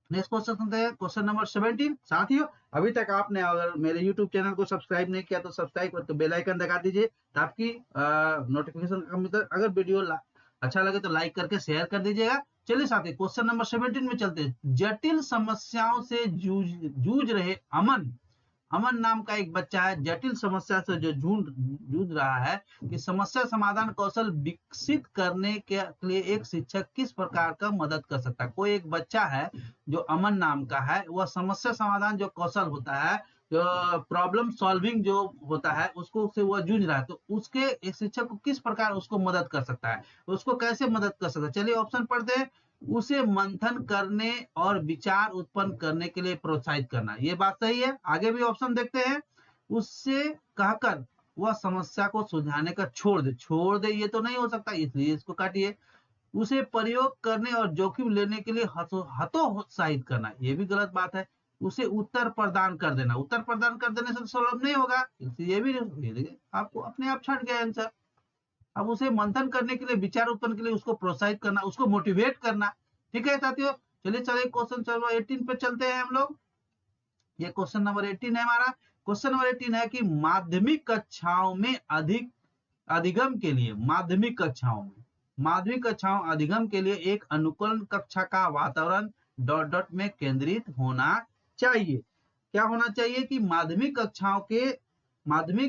नेक्स्ट क्वेश्चन सुनते हैं, क्वेश्चन नंबर 17। साथियों अभी तक आपने अगर मेरे यूट्यूब चैनल को सब्सक्राइब नहीं किया तो सब्सक्राइब कर, तो बेल आइकन दबा दीजिए ताकि नोटिफिकेशन का मिलता। अगर वीडियो अच्छा लगे तो लाइक करके शेयर कर दीजिएगा। चलिए साथियों क्वेश्चन नंबर 17 में चलते हैं। जटिल समस्याओं से जूझ रहे अमन नाम का एक बच्चा है, जटिल समस्या से जो जूझ रहा है कि समस्या समाधान कौशल विकसित करने के लिए एक शिक्षक किस प्रकार का मदद कर सकता है। कोई एक बच्चा है जो अमन नाम का है, वह समस्या समाधान जो कौशल होता है, जो प्रॉब्लम सॉल्विंग जो होता है उसको से वह जूझ रहा है, तो उसके एक शिक्षक को किस प्रकार उसको मदद कर सकता है, उसको कैसे मदद कर सकता है। चलिए ऑप्शन पढ़ते हैं। उसे मंथन करने और विचार उत्पन्न करने के लिए प्रोत्साहित करना। ये बात सही है। आगे भी ऑप्शन देखते हैं। उससे कहकर वह समस्या को सुलझाने का छोड़ दे ये तो नहीं हो सकता, इसलिए इसको काटिए। उसे प्रयोग करने और जोखिम लेने के लिए हतोत्साहित करना, ये भी गलत बात है। उसे उत्तर प्रदान कर देना, उत्तर प्रदान कर देने से तो सुलभ नहीं होगा, इसलिए ये भी नहीं। ये देखिए आपको अपने आप छट गया आंसर। अब उसे मंथन करने के लिए, विचार उत्पन्न के लिए उसको प्रोत्साहित करना, उसको मोटिवेट करना। ठीक है साथियों, चलिए चलिए क्वेश्चन नंबर 18 पे चलते हैं हम लोग। ये क्वेश्चन नंबर 18 है हमारा। क्वेश्चन नंबर 18 है कि माध्यमिक कक्षाओं में अधिगम के लिए, माध्यमिक कक्षाओं अधिगम के लिए एक अनुकूल कक्षा का वातावरण डॉट डॉट में केंद्रित होना चाहिए। क्या होना चाहिए कि माध्यमिक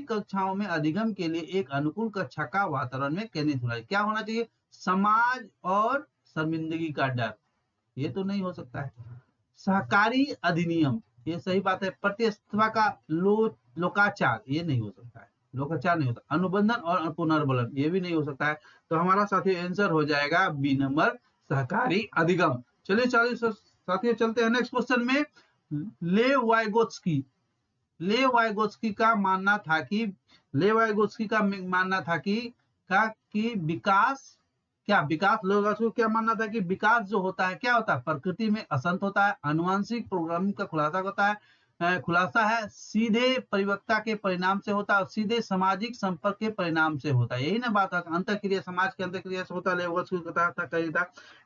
कक्षाओं में अधिगम के लिए एक अनुकूल कक्षा का वातावरण में केंद्रित होना चाहिए। क्या होना चाहिए? समाज और शर्मिंदगी का डर, ये तो नहीं हो सकता है। सहकारी अधिनियम, ये सही बात है। प्रतिस्पर्धा का लोकाचार, ये नहीं हो सकता है, लोकाचार नहीं होता। अनुबंधन और पुनर्बलन, ये भी नहीं हो सकता है। तो हमारा साथियों आंसर हो जाएगा बी नंबर, सहकारी अधिगम। चलिए चलिए साथियों चलते हैं नेक्स्ट क्वेश्चन में। लेवाइगोत्स्की का मानना था कि विकास जो होता है क्या होता है? प्रकृति में असंत होता है, आनुवंशिक प्रोग्रामिंग का खुलासा है, सीधे परिपक्वता के परिणाम से होता है और सीधे सामाजिक संपर्क के परिणाम से होता है। यही ना बात है, अंतःक्रिया, समाज के अंतःक्रिया से होता है।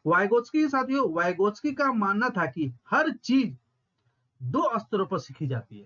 वाइगोत्स्की का मानना था कि हर चीज दो स्तरों पर सीखी जाती है।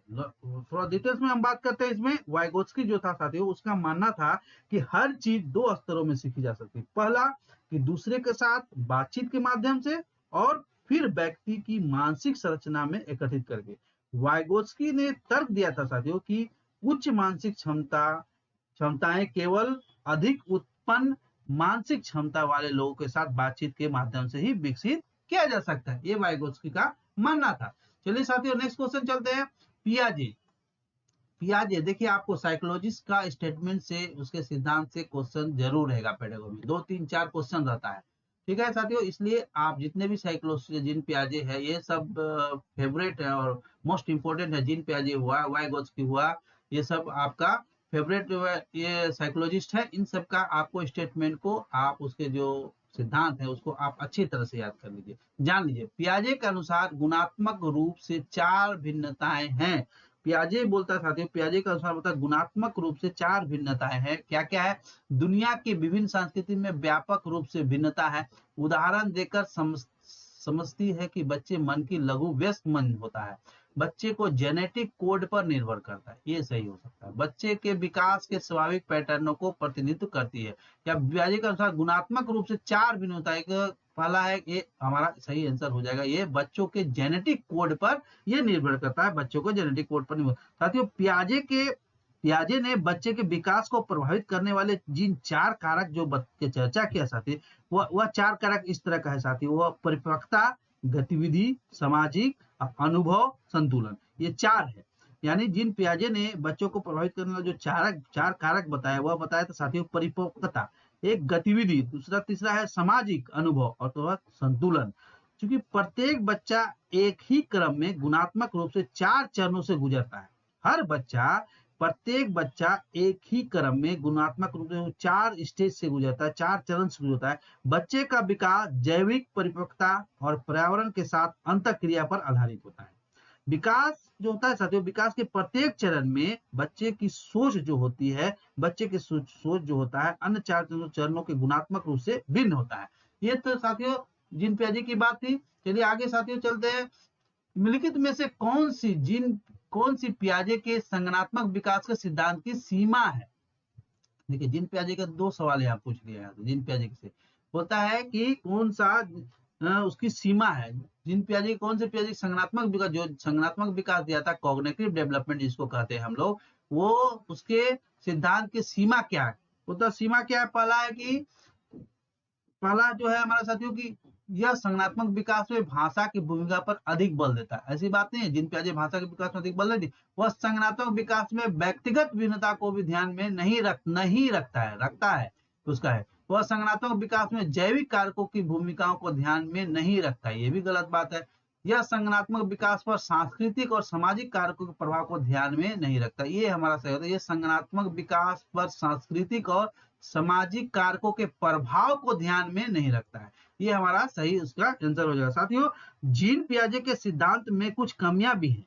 थोड़ा डिटेल्स में हम बात करते हैं इसमें। वाइगोत्स्की जो था साथियों, उसका मानना था कि हर चीज दो स्तरों में सीखी जा सकती है। पहला कि दूसरे के साथ बातचीत के माध्यम से, और फिर व्यक्ति की मानसिक संरचना में एकत्रित करके। वाइगोत्स्की ने तर्क दिया था साथियों कि उच्च मानसिक क्षमताएं केवल अधिक उत्पन्न मानसिक क्षमता वाले लोगों के साथ बातचीत के माध्यम से ही विकसित किया जा सकता है। ये वाइगोत्स्की का मानना था। चलिए साथियों नेक्स्ट क्वेश्चन चलते हैं। पियाजे देखिए, आपको साइकोलॉजिस्ट का स्टेटमेंट से, उसके सिद्धांत से क्वेश्चन जरूर रहेगा। पेडागोगी 2 3 4 क्वेश्चन रहता है। ठीक है साथियों, इसलिए आप जितने भी साइकोलॉजिस्ट, जिन पियाजे है, ये सब फेवरेट है और मोस्ट इंपोर्टेंट है। जिन पियाजे हुआ, वाइगोत्स्की हुआ, ये सब आपका फेवरेट ये साइकोलॉजिस्ट है। इन सब का आपको स्टेटमेंट को, आप उसके जो सिद्धांत है उसको आप अच्छी तरह से याद कर लीजिए, जान लीजिए। पियाजे के अनुसार गुणात्मक रूप से 4 भिन्नताएं हैं। पियाजे बोलता है साथियों, पियाजे के अनुसार बोलता है गुणात्मक रूप से 4 भिन्नताएं हैं। क्या क्या है? दुनिया के विभिन्न संस्कृति में व्यापक रूप से भिन्नता है। उदाहरण देकर समझती है कि बच्चे मन की लघु व्यस्त मन होता है। बच्चे को जेनेटिक कोड पर निर्भर करता है, ये सही हो सकता है। बच्चे के विकास के स्वाभाविक पैटर्नों को प्रतिनिधित्व करती है। या पियाजे के अनुसार गुणात्मक रूप से 4 भिन्नता, एक पहला है, ये हमारा सही आंसर हो जाएगा, ये बच्चों के जेनेटिक कोड पर ये निर्भर करता है। बच्चों को जेनेटिक कोड पर निर्भर। साथियों पियाजे ने बच्चे के विकास को प्रभावित करने वाले जिन 4 कारक जो की चर्चा किया साथी, वह 4 कारक इस तरह का है साथी। वह परिपक्वता, गतिविधि, सामाजिक, अनुभव, संतुलन, ये 4 है। यानी जिन पियाजे ने बच्चों को प्रभावित करने वाले जो 4 कारक बताया, वह बताया था साथियों परिपक्वता, एक गतिविधि, दूसरा तीसरा है सामाजिक अनुभव, और तो संतुलन। क्योंकि प्रत्येक बच्चा एक ही क्रम में गुणात्मक रूप से 4 चरणों से गुजरता है। प्रत्येक बच्चा एक ही क्रम में गुणात्मक रूप से 4 स्टेज से गुजरता है, 4 चरण से गुजरता है। बच्चे का विकास जैविक परिपक्वता और पर्यावरण के साथ अंतःक्रिया पर आधारित होता है। विकास जो होता है साथियों, विकास के प्रत्येक चरण में बच्चे की सोच जो होती है, बच्चे की सोच जो होता है अन्य 4 चरणों के गुणात्मक रूप से भिन्न होता है। ये तो साथियों जिन पियाजे की बात थी। चलिए आगे साथियों चलते हैं। निम्नलिखित में से कौन सी पियाजे के संज्ञानात्मक विकास के सिद्धांत की सीमा है? देखिए जिन पियाजे का 2 सवाल यहाँ पूछ लिया है। जिन पियाजे से बोलता है कि कौन सा उसकी सीमा है। जिन पियाजे कौन से पियाजे संज्ञानात्मक विकास, जो संज्ञानात्मक विकास दिया था, कॉग्निटिव डेवलपमेंट जिसको कहते हैं हम लोग, वो उसके सिद्धांत की सीमा क्या है? तो सीमा क्या है? पहला जो है हमारा साथियों की, यह संज्ञानात्मक विकास में भाषा की भूमिका पर अधिक बल देता है। ऐसी बात नहीं है जिन पियाजे भाषा के विकास में अधिक बल देती, वह संज्ञानात्मक विकास में व्यक्तिगत भिन्नता को भी ध्यान में नहीं रखता है। उसका है। वह संगठनात्मक विकास में जैविक कारकों की भूमिकाओं को ध्यान में नहीं रखता है, ये भी गलत बात है। यह संगठनात्मक विकास पर सांस्कृतिक और सामाजिक कारकों के प्रभाव को ध्यान में नहीं रखता, ये हमारा सही होता है। ये संगठनात्मक विकास पर सांस्कृतिक और सामाजिक कारकों के प्रभाव को ध्यान में नहीं रखता है, ये हमारा सही उसका आंसर हो जाएगा। साथियों, जीन पियाजे के सिद्धांत में कुछ कमियां भी हैं।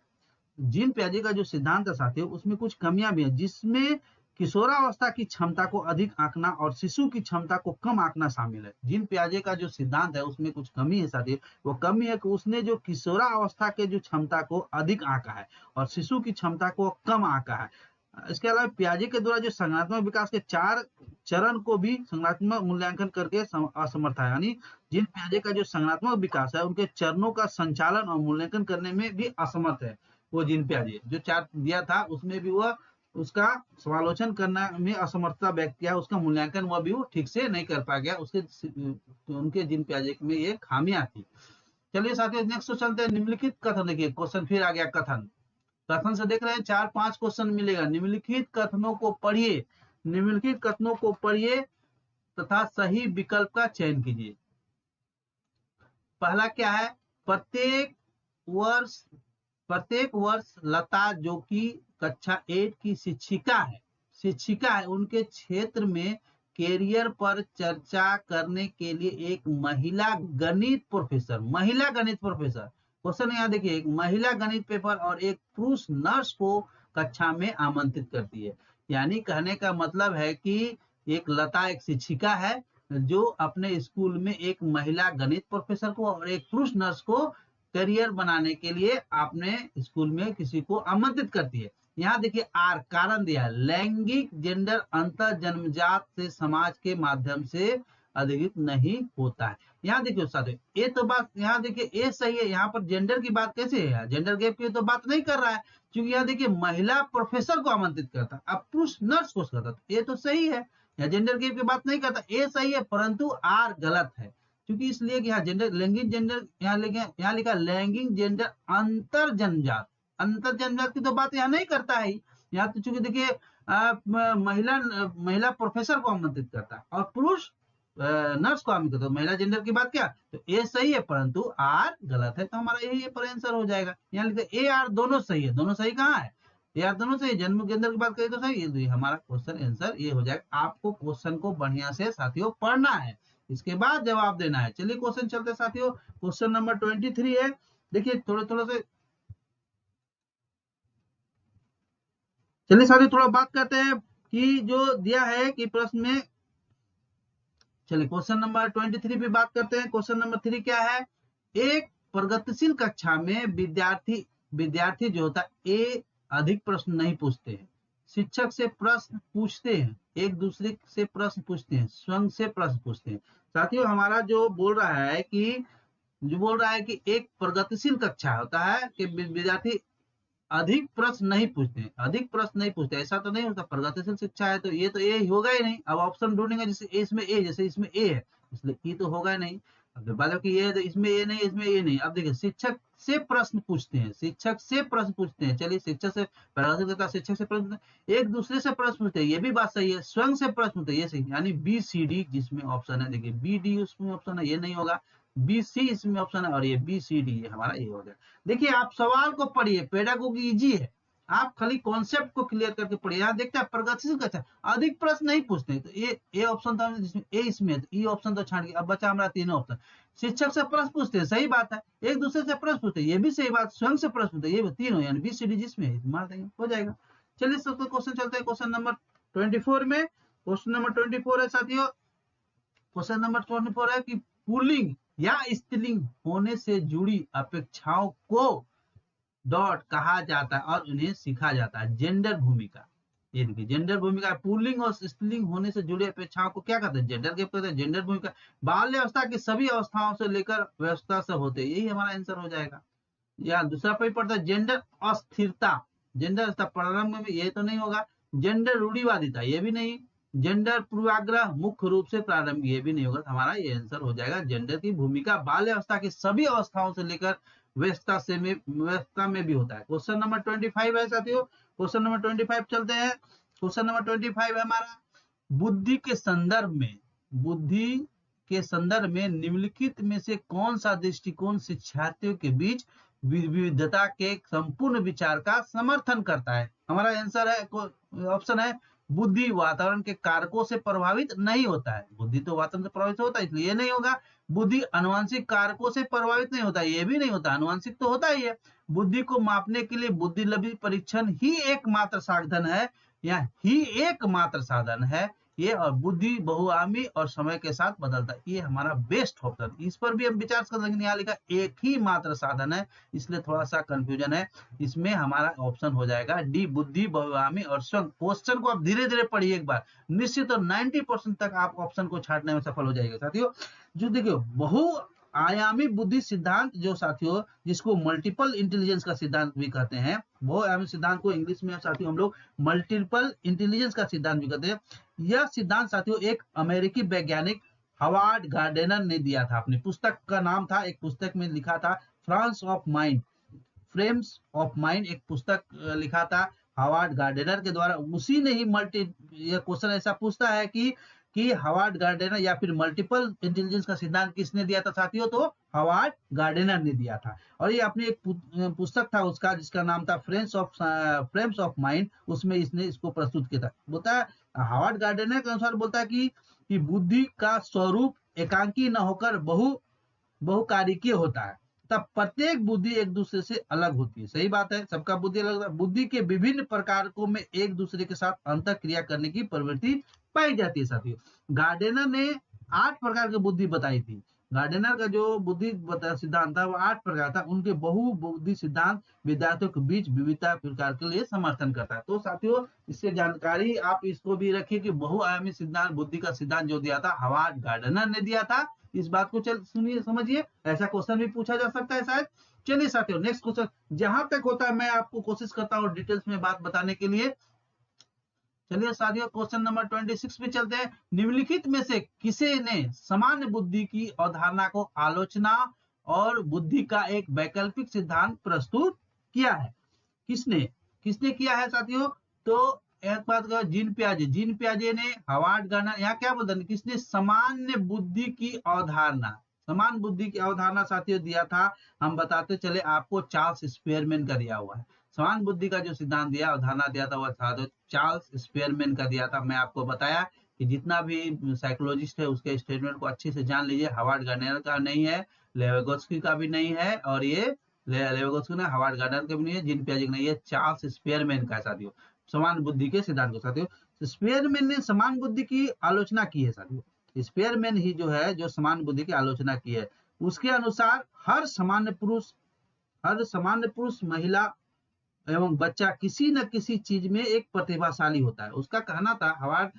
जीन पियाजे का जो सिद्धांत है साथियों, उसमें कुछ कमियां भी हैं, जिसमें किशोरावस्था की क्षमता को अधिक आंकना और शिशु की क्षमता को कम आंकना शामिल है। जीन पियाजे का जो सिद्धांत है उसमें कुछ कमी है साथियों। वो कमी है कि उसने जो किशोरावस्था के जो क्षमता को अधिक आंका है और शिशु की क्षमता को कम आंका है। इसके अलावा पियाजे के द्वारा जो संज्ञानात्मक विकास के 4 चरण को भी संज्ञानात्मक मूल्यांकन करके असमर्थ है। यानी जीन पियाजे का जो संज्ञानात्मक विकास है, उनके चरणों का संचालन और मूल्यांकन करने में भी असमर्थ है। वो जीन पियाजे जो 4 दिया था उसमें भी वह उसका समालोचन करने में असमर्थता व्यक्त किया, उसका मूल्यांकन वह भी वो ठीक से नहीं कर पा गया, उनके जीन पियाजे में ये खामियां थी। चलिए साथियों, नेक्स्ट तो चलते हैं निम्नलिखित कथन। देखिए क्वेश्चन फिर आ गया कथन। कथन से देख रहे हैं 4-5 क्वेश्चन मिलेगा। निम्नलिखित कथनों को पढ़िए, निम्नलिखित कथनों को पढ़िए तथा सही विकल्प का चयन कीजिए। पहला क्या है, प्रत्येक वर्ष लता जो कि कक्षा 8 की शिक्षिका है, उनके क्षेत्र में कैरियर पर चर्चा करने के लिए एक महिला गणित प्रोफेसर क्वेश्चन यहाँ देखिए, एक महिला गणित पेपर और एक पुरुष नर्स को कक्षा में आमंत्रित करती है। यानी कहने का मतलब है कि एक लता एक शिक्षिका है जो अपने स्कूल में एक महिला गणित प्रोफेसर को और एक पुरुष नर्स को करियर बनाने के लिए अपने स्कूल में किसी को आमंत्रित करती है। यहाँ देखिए आर कारण दिया है, लैंगिक जेंडर अंतर जन्मजात से समाज के माध्यम से अधिकृत नहीं होता है। यहाँ देखिए साथियों, ये तो बात यहाँ देखिए ए सही है। यहाँ पर जेंडर की बात कैसे है, जेंडर गैप की तो बात नहीं कर रहा है, क्योंकि यहाँ देखिए महिला प्रोफेसर को आमंत्रित करता है, अब पुरुष नर्स को करता है, ये तो सही है। यहाँ जेंडर गैप की बात नहीं करता, ये सही है, परंतु आर गलत है, क्योंकि इसलिए कि यहाँ जेंडर लैंगिक जेंडर यहाँ लिखा लैंगिक जेंडर अंतर जन्मजात की तो बात यहाँ नहीं करता है। यहाँ तो चूंकि देखिए महिला प्रोफेसर को आमंत्रित करता है और पुरुष नर्स को आमंत्रित करता है, महिला जेंडर की बात क्या, तो ए सही है परंतु आर गलत है, तो हमारा यही पर आंसर हो जाएगा। यहाँ लिखते ए आर दोनों सही है, दोनों सही कहाँ है, ए आर दोनों सही, जन्म जेंडर की बात करें तो सही है, तो ये हमारा क्वेश्चन आंसर ये हो जाएगा। आपको क्वेश्चन को बढ़िया से साथियों पढ़ना है, इसके बाद जवाब देना है। चलिए क्वेश्चन चलते साथियों, क्वेश्चन नंबर 23 है। देखिए थोड़ा से चलिए साथियों थोड़ा बात करते हैं कि जो दिया है कि प्रश्न में, चलिए क्वेश्चन नंबर 23 पे बात करते हैं। क्वेश्चन नंबर 3 क्या है, एक प्रगतिशील कक्षा में विद्यार्थी जो होता है ए अधिक प्रश्न नहीं पूछते हैं, शिक्षक से प्रश्न पूछते हैं, एक दूसरे से प्रश्न पूछते हैं, स्वयं से प्रश्न पूछते हैं। साथियों हमारा जो बोल रहा है कि एक प्रगतिशील कक्षा होता है कि विद्यार्थी अधिक प्रश्न नहीं पूछते, ऐसा तो नहीं होता। प्रगतिशील शिक्षा है तो ये तो ए होगा ही नहीं। अब ऑप्शन ढूंढेंगे जैसे इसमें ए है, इसलिए ई तो होगा ही नहीं। अब बात कि ये तो इसमें ए नहीं, इसमें ए नहीं। अब देखिए शिक्षक से प्रश्न पूछते हैं, चलिए शिक्षक से प्रश्न, एक दूसरे से प्रश्न पूछते हैं, ये भी बात सही है। स्वयं से प्रश्न पूछते हैं, ये सही, यानी बी सी डी जिसमें ऑप्शन है, देखिए बी डी उसमें ऑप्शन है, ये नहीं होगा। बी सी इसमें ऑप्शन है और ये बी सी डी ये हमारा ये हो गया। देखिए आप सवाल को पढ़िए, पेडागोगी इजी है, आप खाली कॉन्सेप्ट को क्लियर करके पढ़िए। यहाँ देखते हैं प्रगतिशील कक्षा अधिक प्रश्न नहीं पूछते, तो ए ऑप्शन था जिसमें ए इसमें, तो ई ऑप्शन तो छाड़ गया। अब बचा हमारा तीनों ऑप्शन। शिक्षक से प्रश्न पूछते हैं, सही बात है। एक दूसरे से प्रश्न पूछते हैं, ये भी सही बात। स्वयं से प्रश्न पूछते हैं, ये तीनों यानी बी सी डी जिसमें है, मार देंगे, हो जाएगा। चलिए सबसे क्वेश्चन चलते हैं क्वेश्चन नंबर 24 में। क्वेश्चन नंबर 24 है साथियों, क्वेश्चन नंबर 24 है कि पुल्लिंग या स्त्रीलिंग होने से जुड़ी अपेक्षाओं को डॉट कहा जाता है और उन्हें सीखा जाता है। जेंडर भूमिका, ये देखिए जेंडर भूमिका, पुल्लिंग और स्त्रीलिंग होने से जुड़ी अपेक्षाओं को क्या कहते हैं, जेंडर गैप कहते हैं। जेंडर भूमिका बाल्य अवस्था की सभी अवस्थाओं से लेकर व्यवस्था सब होते हैं, यही हमारा आंसर हो जाएगा। या दूसरा पेज पड़ता है जेंडर अस्थिरता, जेंडर अस्थिरता प्रारंभ में ये तो नहीं होगा। जेंडर रूढ़िवादिता ये भी नहीं। जेंडर पूर्वाग्रह मुख्य रूप से प्रारंभ ये भी नहीं होगा, हमारा ये आंसर हो जाएगा। जेंडर की भूमिका बाल्य अवस्था की सभी अवस्थाओं से लेकर व्यवस्था में भी होता है। क्वेश्चन नंबर 25 है साथियों, क्वेश्चन नंबर 25 चलते हैं। क्वेश्चन नंबर 25 है हमारा, बुद्धि के संदर्भ में बुद्धि के संदर्भ में निम्नलिखित में से कौन सा दृष्टिकोण शिक्षार्थियों के बीच विविधता के संपूर्ण विचार का समर्थन करता है? हमारा आंसर है, ऑप्शन है बुद्धि वातावरण के कारकों से प्रभावित नहीं होता है। बुद्धि तो वातावरण से प्रभावित होता है, इसलिए ये नहीं होगा। बुद्धि अनुवांशिक कारकों से प्रभावित नहीं होता, ये भी नहीं होता, अनुवांशिक तो होता ही है। बुद्धि को मापने के लिए बुद्धिलब्धि परीक्षण ही एकमात्र साधन है, या ही एकमात्र साधन है ये, और बुद्धि बहुआयामी और समय के साथ बदलता है। ये हमारा बेस्ट ऑप्शन, इस पर भी हम विचार कर सकते हैं। यहाँ लिखा एक ही मात्र साधन है, इसलिए थोड़ा सा कंफ्यूजन है। इसमें हमारा ऑप्शन हो जाएगा डी, बुद्धि बहुआयामी और स्वयं। क्वेश्चन को आप धीरे धीरे पढ़िए एक बार, निश्चित और 90% तक आप ऑप्शन को छांटने में सफल हो जाएगा साथियों। जो देखियो बहु आयामी बुद्धि सिद्धांत जो साथियों, जिसको मल्टीपल इंटेलिजेंस का सिद्धांत भी कहते हैं, बहुआयामी सिद्धांत को इंग्लिश में साथियों हम लोग मल्टीपल इंटेलिजेंस का सिद्धांत भी कहते हैं। यह सिद्धांत साथियों एक अमेरिकी वैज्ञानिक हॉवर्ड गार्डनर ने दिया था। अपनी पुस्तक का नाम था, एक पुस्तक में लिखा था France of mind, frames of mind, एक पुस्तक लिखा था हॉवर्ड गार्डनर के द्वारा। उसी ने ही यह क्वेश्चन ऐसा पूछता है कि हॉवर्ड गार्डनर या फिर मल्टीपल इंटेलिजेंस का सिद्धांत किसने दिया था साथियों? तो हॉवर्ड गार्डनर ने दिया था। और ये अपनी एक पुस्तक था उसका, जिसका नाम था फ्रेम्स ऑफ माइंड, उसमें इसने इसको प्रस्तुत किया था। बोलता है हॉवर्ड गार्डनर के अनुसार, बोलता है कि बुद्धि का स्वरूप एकांकी न होकर बहुकारिकीय होता है, तब प्रत्येक बुद्धि एक दूसरे से अलग होती है। सही बात है, सबका बुद्धि अलग है। बुद्धि के विभिन्न प्रकारकों में एक दूसरे के साथ अंतर क्रिया करने की प्रवृत्ति पाई जाती है साथियों। गार्डनर ने 8 प्रकार की बुद्धि बताई थी। गार्डनर का जो बुद्धि सिद्धांत था वो 8 प्रकार था। उनके बहुबुद्धि सिद्धांत विद्यार्थियों के बीच विविधता प्रकार के लिए समर्थन करता है। तो साथियों इससे जानकारी आप इसको भी रखिए कि बहुआयामी सिद्धांत, बुद्धि का सिद्धांत जो दिया था हॉवर्ड गार्डनर ने दिया था। इस बात को सुनिए, समझिए, ऐसा क्वेश्चन भी पूछा जा सकता है शायद। चलिए साथियों नेक्स्ट क्वेश्चन, जहां तक होता है मैं आपको कोशिश करता हूँ डिटेल्स में बात बताने के लिए। चलिए साथियों क्वेश्चन नंबर 26 पे चलते हैं। निम्नलिखित में से किसे ने सामान्य बुद्धि की अवधारणा को आलोचना और बुद्धि का एक वैकल्पिक सिद्धांत प्रस्तुत किया है? किसने किया है साथियों? तो एक बात करो, जीन पियाजे ने हॉवर्ड गार्डनर, यहाँ क्या बोलते हैं, किसने सामान्य बुद्धि की अवधारणा, समान बुद्धि की अवधारणा साथियों दिया था, हम बताते चले आपको, चार्ल्स स्पेयरमैन का दिया हुआ है। समान बुद्धि का जो सिद्धांत दिया, अवधारणा दिया था, वह चार्ल्स स्पेयरमैन का दिया था। मैं आपको बताया कि जितना भी साइकोलॉजिस्ट है उसके स्टेटमेंट को अच्छे से जान लीजिए। हॉवर्ड गार्डनर का नहीं है, लेविगोत्स्की का भी नहीं है, और ये लेविगोत्स्की ने हॉवर्ड गार्डनर का भी नहीं है, जीन पियाजे का नहीं है, चार्ल्स स्पेयरमैन का साथियों, समान बुद्धि के सिद्धांत को साथियों। स्पेयरमैन ने समान बुद्धि की आलोचना की है साथियों। स्पेयरमैन ही जो है जो समान बुद्धि की आलोचना की है। उसके अनुसार हर सामान्य पुरुष, महिला एवं बच्चा किसी न किसी चीज में एक प्रतिभाशाली होता है। उसका कहना था, हॉवर्ड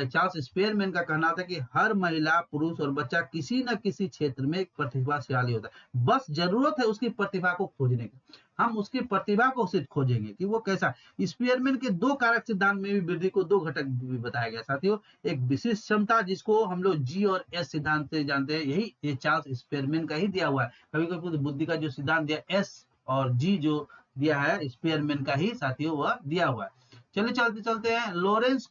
चार्ल्स स्पेयरमैन का कहना था कि हर महिला, पुरुष और बच्चा किसी न किसी क्षेत्र में एक प्रतिभाशाली होता है। बस जरूरत है उसकी प्रतिभा को खोजने की। हम उसकी प्रतिभा को सिर्फ खोजेंगे कि वो कैसा। स्पेयरमैन के 2 कारक सिद्धांत में भी वृद्धि को 2 घटक भी बताया गया साथियों। एक विशिष्ट क्षमता, जिसको हम लोग जी और एस सिद्धांत से जानते हैं, यही ये चार्ल्स स्पेयरमैन का ही दिया हुआ है। कभी कभी बुद्धि का जो सिद्धांत दिया, एस और जी जो दिया है, स्पेयरमैन का ही साथियों वह दिया हुआ है। चलिए चलते हैं लॉरेंस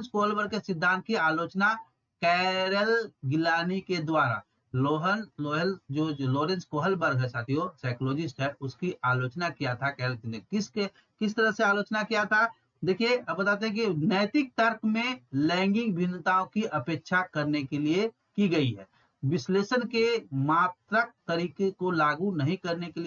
कोहलबर्ग के सिद्धांत की आलोचना कैरल गिलानी के द्वारा। लॉरेंस कोहलबर्ग है साथियों, साइकोलॉजिस्ट है, उसकी आलोचना किया था कैरल ने। किस तरह से आलोचना किया था? देखिए अब बताते हैं कि नैतिक तर्क में लैंगिक भिन्नताओं की अपेक्षा करने के लिए की गई है। विश्लेषण के मात्रक तरीके को लागू नहीं करने के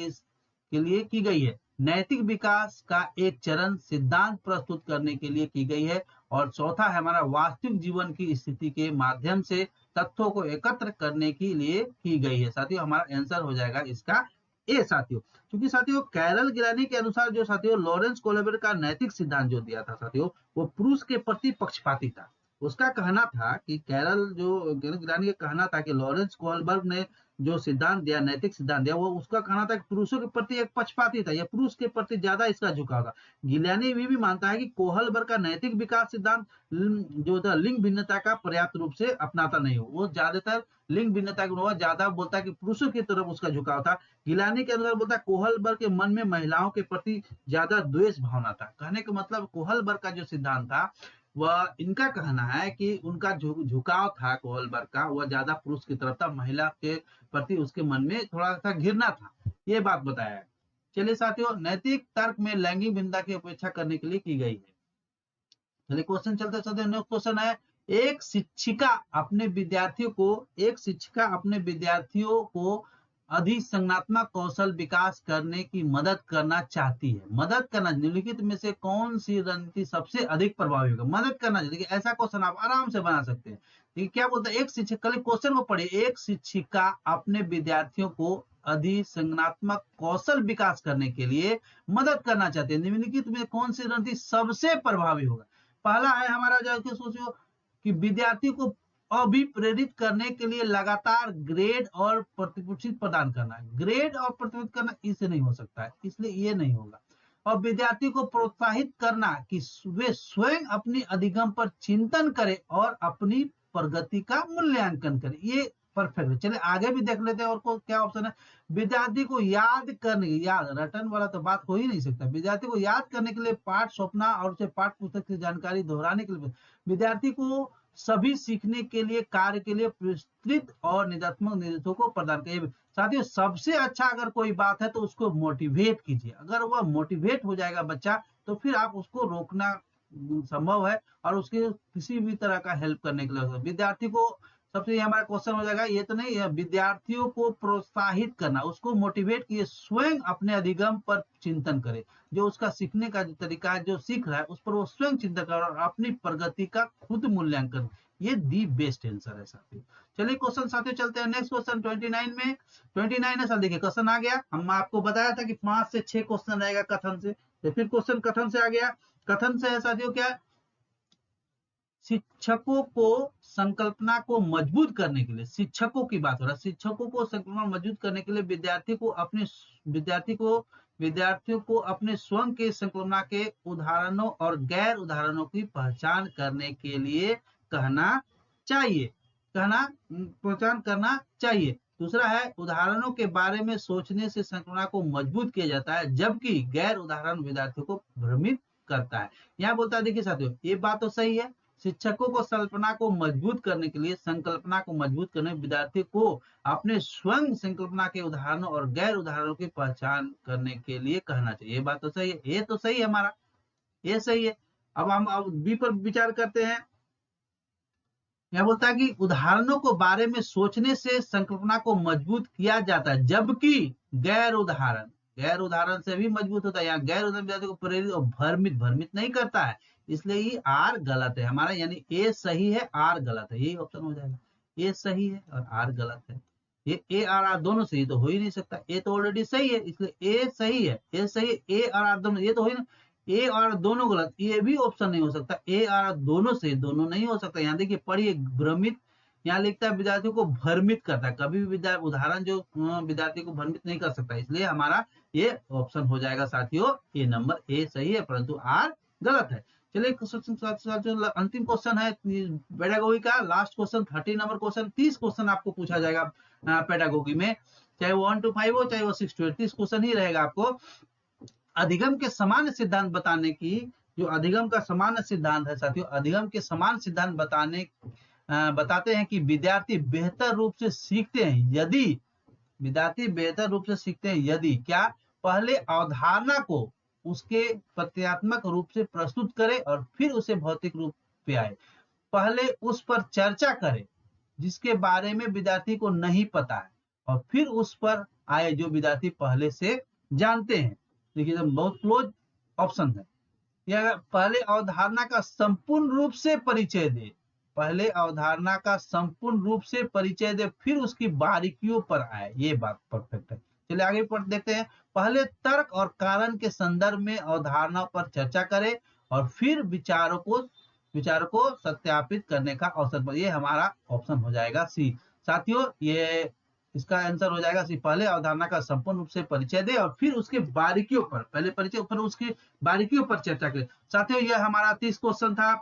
लिए की गई है। नैतिक विकास का एक चरण सिद्धांत प्रस्तुत करने के लिए की गई है। और चौथा है हमारा वास्तविक जीवन की स्थिति के माध्यम से तथ्यों को एकत्र करने के लिए की गई है। साथियों हमारा आंसर हो जाएगा इसका ए साथियों। क्योंकि साथियों कैरल गिलानी के अनुसार जो साथियों लॉरेंस कोहलबर्ग का नैतिक सिद्धांत जो दिया था साथियों, वो पुरुष के प्रति पक्षपाती था। उसका कहना था कि कैरल गिलानी का कहना था कि लॉरेंस कोहलबर्ग ने जो सिद्धांत दिया, नैतिक सिद्धांत दिया, वो उसका कहना था कि पुरुषों के प्रति एक पक्षपाती था, या पुरुष के प्रति ज्यादा इसका झुकाव था। गिलानी भी मानता है कि कोहलबर्ग का नैतिक विकास सिद्धांत जो था लिंग भिन्नता का पर्याप्त रूप से अपनाता नहीं हो, वो ज्यादातर लिंग भिन्नता के ज्यादा बोलता है कि पुरुषों की तरफ उसका झुकाव था। गिलानी के अंदर बोलता है कोहलबर्ग के मन में महिलाओं के प्रति ज्यादा द्वेष भावना था। कहने का मतलब कोहलबर्ग का जो सिद्धांत था, वह इनका कहना है कि उनका झुकाव था कोहलबर्ग का, वह ज्यादा पुरुष की तरफ था, महिला के प्रति उसके मन में थोड़ा सा घृणा था, ये बात बताया है। चलिए साथियों, नैतिक तर्क में लैंगिक भिन्नता की उपेक्षा करने के लिए की गई है। चलिए क्वेश्चन चलते चलते नेक्स्ट क्वेश्चन है, एक शिक्षिका अपने विद्यार्थियों को अधिसंज्ञानात्मक कौशल विकास करने की मदद करना चाहती है। मदद करना, निम्नलिखित में से कौन सी रणनीति सबसे अधिक प्रभावी होगा? मदद करना चाहिए। देखिए ऐसा क्वेश्चन आप आराम से बना सकते हैं। देखिए क्या बोलता है, एक शिक्षक, कल क्वेश्चन को पढ़िए, एक शिक्षिका अपने विद्यार्थियों को अधिसंज्ञानात्मक कौशल विकास करने के लिए मदद करना चाहते हैं। निम्नलिखित में कौन सी रणनीति सबसे प्रभावी होगा? पहला है हमारा, जो सोचो कि विद्यार्थी को अभिप्रेरित करने के लिए लगातार ग्रेड और प्रतिपुष्टि प्रदान करना है। ग्रेड और प्रतिपुष्टि करना इससे नहीं हो सकता है, इसलिए ये नहीं होगा। और विद्यार्थी को प्रोत्साहित करना कि वे स्वयं अपनी अधिगम पर चिंतन करें और अपनी प्रगति का मूल्यांकन करें, ये परफेक्ट है। चलिए आगे भी देख लेते हैं, और को क्या ऑप्शन है। विद्यार्थी को याद करने, याद रटन वाला तो बात हो ही नहीं सकता। विद्यार्थी को याद करने के लिए पाठ सौंपना और उसे पाठ पुस्तक की जानकारी दोहराने के लिए, विद्यार्थी को सभी सीखने के लिए कार्य के लिए विस्तृत और निदात्मक निर्देशों को प्रदान करिए। साथियों सबसे अच्छा अगर कोई बात है तो उसको मोटिवेट कीजिए। अगर वह मोटिवेट हो जाएगा बच्चा, तो फिर आप उसको रोकना संभव है और उसके किसी भी तरह का हेल्प करने के लिए। विद्यार्थी को सबसे हमारा क्वेश्चन हो जाएगा, ये तो नहीं है, विद्यार्थियों को प्रोत्साहित करना, उसको मोटिवेट किए स्वयं अपने अधिगम पर चिंतन करे। जो उसका सीखने का जो तरीका है, जो सीख रहा है उस पर वो स्वयं चिंतन करे और अपनी प्रगति का खुद मूल्यांकन। ये दी बेस्ट आंसर है साथियों। चलिए क्वेश्चन साथियों चलते हैं नेक्स्ट क्वेश्चन 29 में। 29 है सर, देखिए क्वेश्चन आ गया। हम आपको बताया था कि 5 से 6 क्वेश्चन रहेगा कथन से, तो फिर क्वेश्चन कथन से आ गया। कथन से है साथियों क्या, शिक्षकों को संकल्पना को मजबूत करने के लिए, शिक्षकों की बात हो रहा है, शिक्षकों को संकल्पना मजबूत करने के लिए विद्यार्थियों को अपने स्वयं के संकल्पना के उदाहरणों और गैर उदाहरणों की पहचान करने के लिए पहचान करना चाहिए। दूसरा है, उदाहरणों के बारे में सोचने से संकल्पना को मजबूत किया जाता है, जबकि गैर उदाहरण विद्यार्थियों को भ्रमित करता है। यहाँ बोलता है, देखिए साथियों ये बात तो सही है, शिक्षकों को संकल्पना को मजबूत करने के लिए, विद्यार्थी को अपने स्वयं संकल्पना के उदाहरणों और गैर उदाहरणों की पहचान करने के लिए कहना चाहिए। ये बात तो सही है, ये तो सही है हमारा, ये सही है। अब हम बी पर विचार करते हैं। यह बोलता है कि उदाहरणों को बारे में सोचने से संकल्पना को मजबूत किया जाता है, जबकि गैर उदाहरण से भी मजबूत होता है। यहाँ गैर उदाहरण विद्यार्थी को प्रेरित और भ्रमित नहीं करता है, इसलिए ये आर गलत है हमारा, यानी ए सही है आर गलत है, यही ऑप्शन हो जाएगा। ए सही है और आर गलत है। ये ए और आर दोनों सही तो हो ही नहीं सकता, ए तो ऑलरेडी सही है, इसलिए ए सही है, ए और आर दोनों, ये तो हो ही नहीं, ए और दोनों गलत, ये भी ऑप्शन नहीं हो सकता। ए और दोनों सही, दोनों नहीं हो सकता। यहाँ देखिए पढ़िए, भ्रमित, यहाँ लिखता है विद्यार्थियों को भ्रमित करता है, कभी भी उदाहरण जो विद्यार्थी को भ्रमित नहीं कर सकता, इसलिए हमारा ये ऑप्शन हो जाएगा साथियों, ए नंबर ए सही है परंतु आर गलत है। चलिए अंतिम क्वेश्चन है पेडागोगी का, last question 30 number question. 30 question आपको पूछा जाएगा पेडागोगी में, चाहे वो 1 to 5 हो चाहे वो 6 to 8, 30 क्वेश्चन ही रहेगा आपको। अधिगम के समान सिद्धांत बताने की, जो अधिगम का समान सिद्धांत है साथियों, अधिगम के समान सिद्धांत बताते हैं कि विद्यार्थी बेहतर रूप से सीखते हैं यदि क्या, पहले अवधारणा को उसके प्रत्यात्मक रूप से प्रस्तुत करे और फिर उसे भौतिक रूप पे आए। पहले उस पर चर्चा करे जिसके बारे में विद्यार्थी को नहीं पता है, और फिर उस पर आए जो विद्यार्थी पहले से जानते हैं। देखिए बहुत क्लोज ऑप्शन है। या पहले अवधारणा का संपूर्ण रूप से परिचय दे, फिर उसकी बारीकियों पर आए, ये बात परफेक्ट है। चलिए आगे पढ़ देखते हैं। पहले तर्क और कारण के संदर्भ में अवधारणा पर चर्चा करे और फिर विचारों को सत्यापित करने का अवसर पर, ये हमारा ऑप्शन हो जाएगा सी। साथियों ये इसका आंसर हो जाएगा सी। पहले अवधारणा का संपूर्ण रूप से परिचय दे और फिर उसके बारीकियों पर, पहले परिचय फिर उसकी बारीकियों पर चर्चा करें। साथियों यह हमारा 30 क्वेश्चन था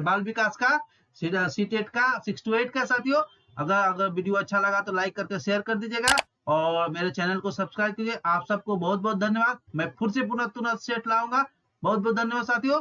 बाल विकास का, सीटेट का 6 to 8 का। साथियों अगर वीडियो अच्छा लगा तो लाइक करके शेयर कर दीजिएगा और मेरे चैनल को सब्सक्राइब कीजिए। आप सबको बहुत बहुत धन्यवाद। मैं फिर से पुनः तुरंत सेट लाऊंगा। बहुत बहुत धन्यवाद साथियों।